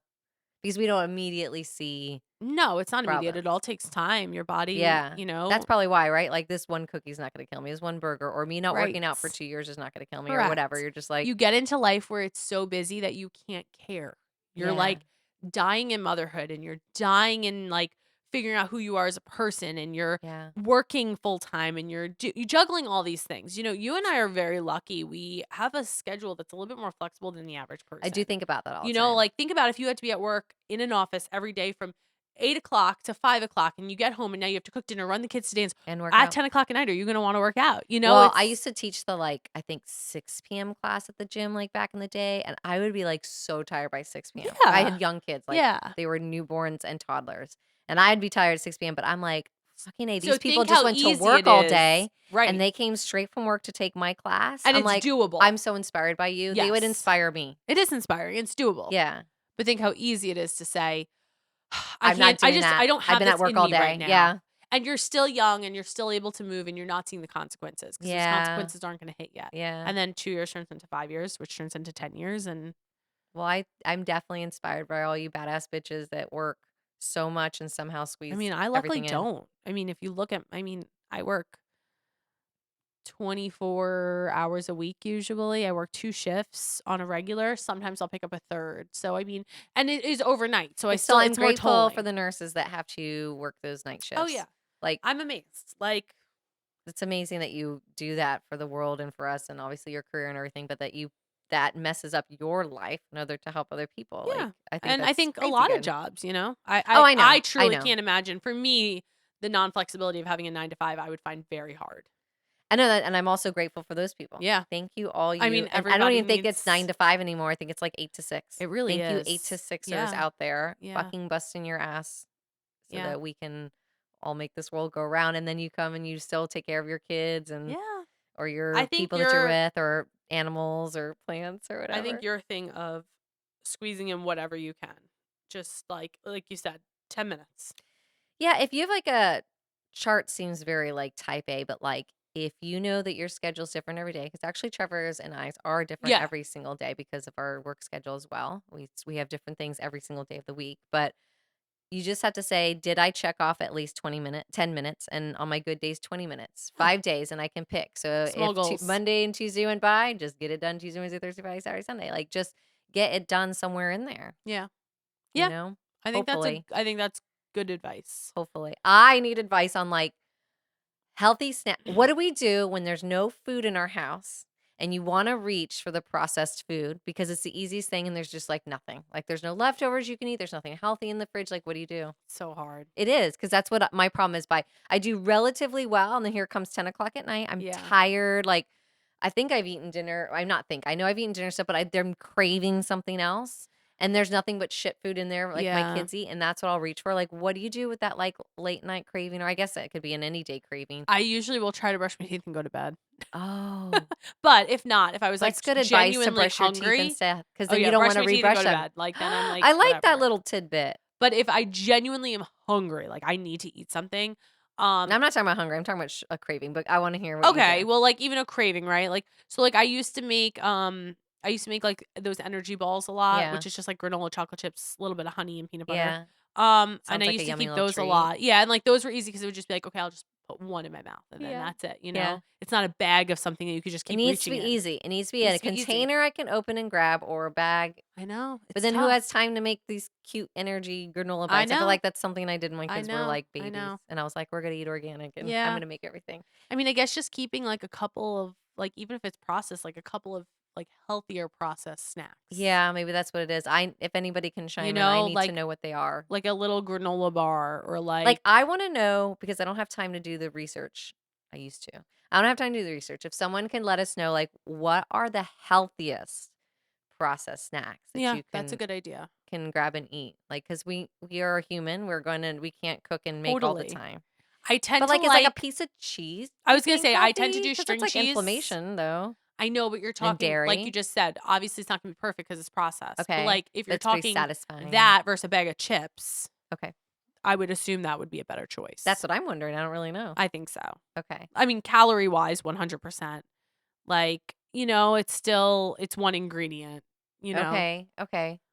Speaker 2: Because we don't immediately see
Speaker 1: No, it's not immediate. It
Speaker 2: problems.
Speaker 1: all takes time. Your body,
Speaker 2: Yeah. That's probably why, right? Like this one cookie's not going to kill me. This one burger or me not
Speaker 1: right.
Speaker 2: working out for 2 years is not going to kill me or whatever.
Speaker 1: Correct.
Speaker 2: You're just like,
Speaker 1: You get into life where it's so busy that you can't care. You're
Speaker 2: yeah.
Speaker 1: like dying in motherhood and you're dying in like figuring out who you are as a person and you're
Speaker 2: Yeah.
Speaker 1: working full time and you're juggling all these things. You know, you and I are very lucky. We have a schedule that's a little bit more flexible than the average
Speaker 2: I do
Speaker 1: person.
Speaker 2: think about that all
Speaker 1: You
Speaker 2: the
Speaker 1: know,
Speaker 2: time.
Speaker 1: like think about if you had to be at work in an office every day from 8 o'clock to 5 o'clock and you get home and now you have to cook dinner, run the kids to dance
Speaker 2: And work
Speaker 1: at
Speaker 2: out.
Speaker 1: 10 o'clock at night. Are you going to want to work out? You know,
Speaker 2: Well, I
Speaker 1: it's,
Speaker 2: used to teach the like I think 6 p.m. class at the gym like back in the day, and I would be like so tired by 6 p.m. I
Speaker 1: yeah.
Speaker 2: had young kids, like
Speaker 1: Yeah.
Speaker 2: they were newborns and toddlers, and I'd be tired at 6 p.m. But I'm like, fucking A,
Speaker 1: So
Speaker 2: these people
Speaker 1: think
Speaker 2: just
Speaker 1: how
Speaker 2: went to
Speaker 1: easy
Speaker 2: work
Speaker 1: it
Speaker 2: all
Speaker 1: is.
Speaker 2: day, and
Speaker 1: Right.
Speaker 2: they came straight from work to take my class.
Speaker 1: And
Speaker 2: I'm
Speaker 1: it's
Speaker 2: like,
Speaker 1: doable.
Speaker 2: I'm so inspired by you. They would
Speaker 1: Yes.
Speaker 2: inspire me.
Speaker 1: It is inspiring. It's doable.
Speaker 2: Yeah,
Speaker 1: But think how easy it is to say, I
Speaker 2: I'm not
Speaker 1: can't,
Speaker 2: doing
Speaker 1: I
Speaker 2: that.
Speaker 1: don't
Speaker 2: I've
Speaker 1: have
Speaker 2: been
Speaker 1: this
Speaker 2: at work
Speaker 1: in
Speaker 2: all
Speaker 1: me right
Speaker 2: day.
Speaker 1: now.
Speaker 2: Yeah,
Speaker 1: And you're still young and you're still able to move and you're not seeing the consequences because those
Speaker 2: yeah,
Speaker 1: consequences aren't going to hit yet.
Speaker 2: yeah.
Speaker 1: And then 2 years turns into 5 years, which turns into 10 years. And
Speaker 2: Well, I'm definitely inspired by all you badass bitches that work so much and somehow
Speaker 1: I
Speaker 2: squeeze
Speaker 1: mean, I luckily
Speaker 2: everything in.
Speaker 1: don't. I mean, if you look at, I work 24 hours a week usually. I work 2 shifts on a regular. Sometimes I'll pick up a third. So, I mean, and it is overnight. So
Speaker 2: But still, I'm
Speaker 1: it's more
Speaker 2: grateful for
Speaker 1: tolling.
Speaker 2: the nurses that have to work those night
Speaker 1: Oh,
Speaker 2: shifts.
Speaker 1: yeah.
Speaker 2: Like,
Speaker 1: I'm amazed. Like,
Speaker 2: it's amazing that you do that for the world and for us and obviously your career and everything, but that messes up your life in order to help other people. Like,
Speaker 1: yeah.
Speaker 2: I think
Speaker 1: And I
Speaker 2: that's
Speaker 1: think a
Speaker 2: crazy
Speaker 1: lot of
Speaker 2: good.
Speaker 1: jobs,
Speaker 2: Oh, I know.
Speaker 1: I
Speaker 2: I
Speaker 1: truly
Speaker 2: know.
Speaker 1: can't imagine. For me, the non flexibility of having a 9 to 5, I would find very hard.
Speaker 2: I know that, and I'm also grateful for those people.
Speaker 1: Yeah.
Speaker 2: Thank you, all
Speaker 1: I
Speaker 2: you.
Speaker 1: mean,
Speaker 2: And I don't
Speaker 1: everybody
Speaker 2: even think it's
Speaker 1: needs,
Speaker 2: 9 to 5 anymore. I think it's like 8 to 6.
Speaker 1: it really
Speaker 2: Thank you,
Speaker 1: is.
Speaker 2: 8 to 6ers
Speaker 1: Yeah.
Speaker 2: out there,
Speaker 1: Yeah.
Speaker 2: fucking busting your ass so
Speaker 1: Yeah.
Speaker 2: that we can all make this world go around. And then you come and you still take care of your kids and
Speaker 1: Yeah.
Speaker 2: or
Speaker 1: I
Speaker 2: your
Speaker 1: think
Speaker 2: people that you're
Speaker 1: you're,
Speaker 2: with or animals or plants or
Speaker 1: I think
Speaker 2: whatever.
Speaker 1: your thing of squeezing in whatever you can, just like you said, 10 minutes.
Speaker 2: Yeah, if you have like a chart seems very like type A, but like if you know that your schedule's different every day, because actually Trevor's and I's are different
Speaker 1: Yeah.
Speaker 2: every single day because of our work schedule as well. We have different things every single day of the week, but you just have to say, did I check off at least 10 minutes? And on my good days, 20 minutes,
Speaker 1: Yeah.
Speaker 2: 5 days, and I can pick. So
Speaker 1: Small
Speaker 2: if
Speaker 1: goals.
Speaker 2: Monday and Tuesday went by, just get it done Tuesday, Wednesday, Thursday, Friday, Saturday, Sunday. Like just get it done somewhere in there,
Speaker 1: Yeah.
Speaker 2: you
Speaker 1: Yeah.
Speaker 2: know?
Speaker 1: I
Speaker 2: Hopefully.
Speaker 1: think that's good advice.
Speaker 2: Hopefully. I need advice on like healthy snack. What do we do when there's no food in our house and you want to reach for the processed food because it's the easiest thing and there's just like nothing? Like there's no leftovers you can eat. There's nothing healthy in the fridge. Like, what do you do?
Speaker 1: So hard.
Speaker 2: It is because that's what my problem is. I do relatively well, and then here comes 10 o'clock at night. I'm
Speaker 1: Yeah.
Speaker 2: tired. Like, I think I've eaten dinner. I'm not think. I know I've eaten dinner stuff, but I'm craving something else. And there's nothing but shit food in there, like my
Speaker 1: Yeah.
Speaker 2: kids eat, and that's what I'll reach for. Like, what do you do with that like late night craving? Or I guess it could be an any day craving.
Speaker 1: I usually will try to brush my teeth and go to bed.
Speaker 2: Oh,
Speaker 1: But if not, if I was like
Speaker 2: that's good advice to
Speaker 1: genuinely
Speaker 2: brush your teeth
Speaker 1: hungry,
Speaker 2: instead, because
Speaker 1: oh
Speaker 2: then you
Speaker 1: yeah,
Speaker 2: don't
Speaker 1: brush
Speaker 2: want to
Speaker 1: my teeth and go
Speaker 2: rebrush
Speaker 1: to
Speaker 2: them.
Speaker 1: bed. Like then I'm like,
Speaker 2: I like that
Speaker 1: whatever.
Speaker 2: little tidbit.
Speaker 1: But if I genuinely am hungry, like I need to eat something,
Speaker 2: And I'm not talking about hunger. I'm talking about a craving, but I want to hear what you
Speaker 1: okay,
Speaker 2: do.
Speaker 1: well, like even a craving, right? Like so, like I used to make like those energy balls a lot,
Speaker 2: Yeah,
Speaker 1: which is just like granola chocolate chips, a little bit of honey and peanut butter.
Speaker 2: yeah.
Speaker 1: And I
Speaker 2: Sounds like a
Speaker 1: used to
Speaker 2: yummy
Speaker 1: keep
Speaker 2: little
Speaker 1: those a
Speaker 2: treat.
Speaker 1: lot. Yeah, and like those were easy because it would just be like, okay, I'll just put one in my mouth and then
Speaker 2: Yeah.
Speaker 1: that's it.
Speaker 2: Yeah.
Speaker 1: It's not a bag of something that you could just
Speaker 2: It
Speaker 1: keep
Speaker 2: needs to
Speaker 1: reaching
Speaker 2: be
Speaker 1: in.
Speaker 2: easy. It needs to be
Speaker 1: It
Speaker 2: in
Speaker 1: needs
Speaker 2: a
Speaker 1: to be easy.
Speaker 2: container I can open and grab or a bag.
Speaker 1: I know.
Speaker 2: But
Speaker 1: It's
Speaker 2: then who
Speaker 1: tough.
Speaker 2: has time to make these cute energy granola
Speaker 1: I
Speaker 2: bites? I feel
Speaker 1: know.
Speaker 2: like that's something I did when my
Speaker 1: I
Speaker 2: kids were
Speaker 1: know.
Speaker 2: like
Speaker 1: I
Speaker 2: babies.
Speaker 1: know.
Speaker 2: And I was like, we're going to eat organic and I'm
Speaker 1: Yeah.
Speaker 2: going to make everything.
Speaker 1: I mean, I guess just keeping like a couple of like even if it's processed, like a couple of like healthier processed snacks.
Speaker 2: Yeah, maybe that's what it is. If anybody can chime in, I
Speaker 1: know,
Speaker 2: need to
Speaker 1: like
Speaker 2: know what they are.
Speaker 1: like a little granola bar or
Speaker 2: Like, I want to know because I don't have time to do the research. I used to. I don't have time to do the research. If someone can let us know, like, what are the healthiest processed snacks that
Speaker 1: yeah,
Speaker 2: you
Speaker 1: that's a good idea.
Speaker 2: can grab and eat? Like, because we are human, we can't cook and make all the
Speaker 1: Totally.
Speaker 2: time.
Speaker 1: I tend
Speaker 2: But
Speaker 1: to
Speaker 2: like, is like a piece of cheese.
Speaker 1: I
Speaker 2: you
Speaker 1: was gonna
Speaker 2: think
Speaker 1: say I tend to
Speaker 2: healthy?
Speaker 1: do
Speaker 2: 'Cause
Speaker 1: string
Speaker 2: that's like
Speaker 1: cheese.
Speaker 2: inflammation, though.
Speaker 1: I know, but you're
Speaker 2: And
Speaker 1: talking like you
Speaker 2: dairy.
Speaker 1: just said. Obviously, it's not gonna be perfect because it's processed. But
Speaker 2: Okay,
Speaker 1: like if
Speaker 2: but
Speaker 1: you're
Speaker 2: it's pretty
Speaker 1: talking
Speaker 2: satisfying.
Speaker 1: that versus a bag of chips,
Speaker 2: Okay,
Speaker 1: I would assume that would be a better choice.
Speaker 2: that's what I'm wondering. I don't really know.
Speaker 1: I think so.
Speaker 2: Okay,
Speaker 1: I mean, calorie wise, 100%. Like it's one ingredient.
Speaker 2: okay,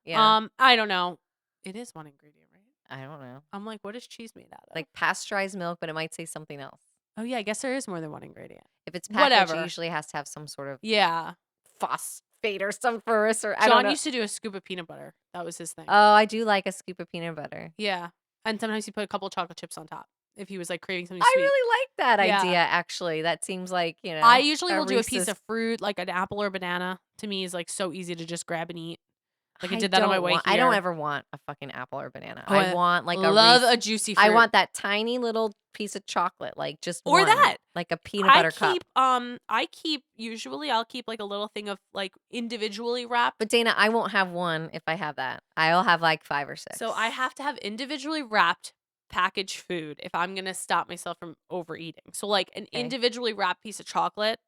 Speaker 2: yeah.
Speaker 1: I don't know. It is one ingredient, right?
Speaker 2: I don't know.
Speaker 1: I'm like, what is cheese made out of?
Speaker 2: Like pasteurized milk, but it might say something else.
Speaker 1: Oh yeah, I guess there is more than one ingredient.
Speaker 2: If it's packaged, it
Speaker 1: Whatever.
Speaker 2: usually has to have some sort of
Speaker 1: Yeah.
Speaker 2: phosphate or some first, or I don't
Speaker 1: John
Speaker 2: know.
Speaker 1: used to do a scoop of peanut butter. That was his thing.
Speaker 2: Oh, I do like a scoop of peanut butter.
Speaker 1: Yeah. And sometimes he put a couple of chocolate chips on top if he was like craving something
Speaker 2: I
Speaker 1: sweet.
Speaker 2: really like that
Speaker 1: Yeah.
Speaker 2: idea, actually. That seems like,
Speaker 1: I usually will do a
Speaker 2: Reese's.
Speaker 1: piece of fruit, like an apple or banana. To me is like so easy to just grab and eat. Like I
Speaker 2: I
Speaker 1: did that on my
Speaker 2: don't
Speaker 1: way
Speaker 2: want-
Speaker 1: here.
Speaker 2: I don't ever want a fucking apple or banana.
Speaker 1: Oh,
Speaker 2: I want like a
Speaker 1: love
Speaker 2: Reese-
Speaker 1: a juicy fruit.
Speaker 2: I want that tiny little piece of chocolate, like just
Speaker 1: Or
Speaker 2: one,
Speaker 1: that.
Speaker 2: like a peanut butter cup.
Speaker 1: I'll keep like a little thing of like individually wrapped.
Speaker 2: But Dana, I won't have one if I have that. I'll have like 5 or 6.
Speaker 1: So I have to have individually wrapped packaged food if I'm going to stop myself from overeating. So like an
Speaker 2: Okay.
Speaker 1: individually wrapped piece of chocolate,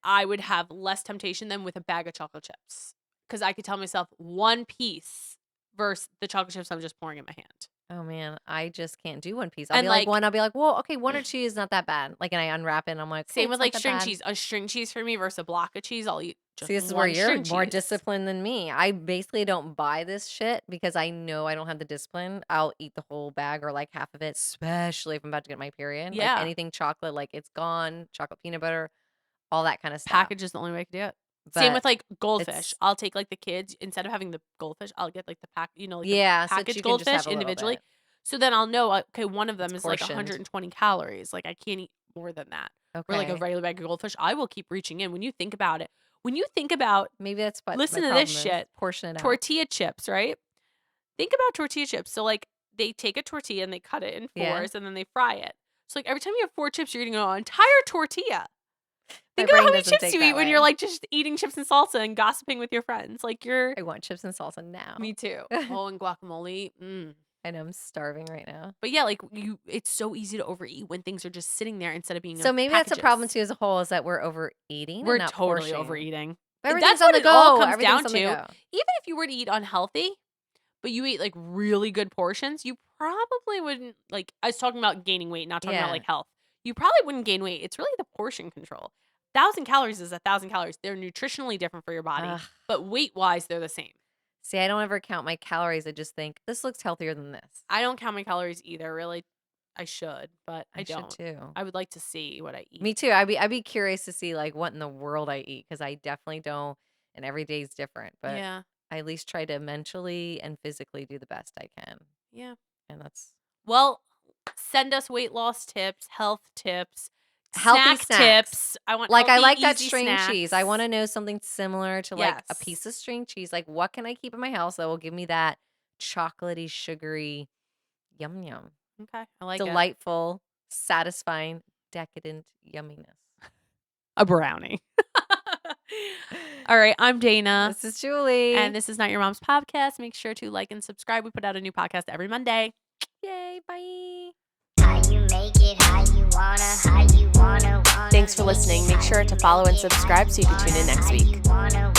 Speaker 1: I would have less temptation than with a bag of chocolate chips. Because I could tell myself one piece versus the chocolate chips I'm just pouring in my hand.
Speaker 2: Oh man, I just can't do one piece. I'll
Speaker 1: And,
Speaker 2: be like
Speaker 1: like-
Speaker 2: one. I'll be like, well, okay, 1 or 2 is not that bad. Like, and I unwrap it, and I'm like,
Speaker 1: Same
Speaker 2: oh,
Speaker 1: with
Speaker 2: it's not
Speaker 1: like
Speaker 2: that
Speaker 1: string
Speaker 2: bad.
Speaker 1: cheese. A string cheese for me versus a block of cheese, I'll eat just
Speaker 2: See, this is
Speaker 1: one
Speaker 2: where you're
Speaker 1: string
Speaker 2: more
Speaker 1: cheese.
Speaker 2: disciplined than me. I basically don't buy this shit because I know I don't have the discipline. I'll eat the whole bag or like half of it, especially if I'm about to get my period.
Speaker 1: Yeah.
Speaker 2: Like anything chocolate, like it's gone, chocolate peanut butter, all that kind of stuff.
Speaker 1: Package is the only way I can do it. Same
Speaker 2: But
Speaker 1: with like goldfish.
Speaker 2: it's-
Speaker 1: I'll take like the kids instead of having the goldfish, I'll get like the pack, like
Speaker 2: yeah,
Speaker 1: the
Speaker 2: so that
Speaker 1: packaged
Speaker 2: you can just have
Speaker 1: goldfish
Speaker 2: a little
Speaker 1: individually.
Speaker 2: bit.
Speaker 1: So then I'll know, okay, one of them
Speaker 2: It's
Speaker 1: is like
Speaker 2: portioned.
Speaker 1: 120 calories. Like I can't eat more than that.
Speaker 2: Okay.
Speaker 1: Or like a regular bag of goldfish, I will keep reaching in. When you think about it,
Speaker 2: Maybe that's what.
Speaker 1: Listen
Speaker 2: my
Speaker 1: to this
Speaker 2: problem is.
Speaker 1: shit.
Speaker 2: Portion it out.
Speaker 1: tortilla chips, right? Think about tortilla chips. So like they take a tortilla and they cut it in
Speaker 2: Yeah.
Speaker 1: fours and then they fry it. So like every time you have 4 chips, you're eating an entire tortilla.
Speaker 2: My
Speaker 1: Think about how
Speaker 2: brain
Speaker 1: many
Speaker 2: doesn't
Speaker 1: chips
Speaker 2: think
Speaker 1: you
Speaker 2: that
Speaker 1: eat when
Speaker 2: way.
Speaker 1: you're like just eating chips and salsa and gossiping with your friends. Like you're
Speaker 2: I want chips and salsa now.
Speaker 1: me too. Oh, and guacamole.
Speaker 2: I know I'm starving right now.
Speaker 1: But yeah, like it's so easy to overeat when things are just sitting there instead of being.
Speaker 2: So
Speaker 1: in
Speaker 2: maybe that's a problem
Speaker 1: packages.
Speaker 2: too as a whole is that we're overeating.
Speaker 1: We're
Speaker 2: and not
Speaker 1: totally
Speaker 2: portioning.
Speaker 1: overeating.
Speaker 2: But
Speaker 1: That's
Speaker 2: everything's on
Speaker 1: what
Speaker 2: the
Speaker 1: it all
Speaker 2: go.
Speaker 1: comes
Speaker 2: Everything's
Speaker 1: down
Speaker 2: on the
Speaker 1: to.
Speaker 2: go.
Speaker 1: Even if you were to eat unhealthy, but you ate like really good portions, you probably wouldn't like. I was talking about gaining weight, not talking about
Speaker 2: Yeah.
Speaker 1: like health. You probably wouldn't gain weight. It's really the portion control. 1,000 calories is 1,000 calories. They're nutritionally different for your body,
Speaker 2: Ugh.
Speaker 1: but weight wise, they're the same.
Speaker 2: See, I don't ever count my calories. I just think this looks healthier than this.
Speaker 1: I don't count my calories either. Really, I should, but I
Speaker 2: should
Speaker 1: don't.
Speaker 2: too.
Speaker 1: I would like to see what I eat.
Speaker 2: Me too. I'd be curious to see like what in the world I eat because I definitely don't, and every day's different. But
Speaker 1: Yeah,
Speaker 2: I at least try to mentally and physically do the best I can,
Speaker 1: yeah.
Speaker 2: and that's
Speaker 1: Well, send us weight loss tips, health tips,
Speaker 2: Healthy
Speaker 1: snack
Speaker 2: snacks.
Speaker 1: tips. I want
Speaker 2: like I
Speaker 1: healthy,
Speaker 2: like that
Speaker 1: easy
Speaker 2: string cheese. I
Speaker 1: snacks.
Speaker 2: want to know something similar to like a
Speaker 1: Yes.
Speaker 2: piece of string cheese. Like what can I keep in my house that will give me that chocolatey, sugary, yum yum,
Speaker 1: Okay, I like it.
Speaker 2: delightful, satisfying, decadent yumminess.
Speaker 1: A brownie. All right, I'm Dana.
Speaker 2: This is Julie.
Speaker 1: And this is Not Your Mom's Podcast. Make sure to like and subscribe. We put out a new podcast every Monday.
Speaker 2: Yay, bye.
Speaker 4: How you make it, how you wanna.
Speaker 3: Thanks for listening. Make sure to follow and subscribe so you can tune in next week.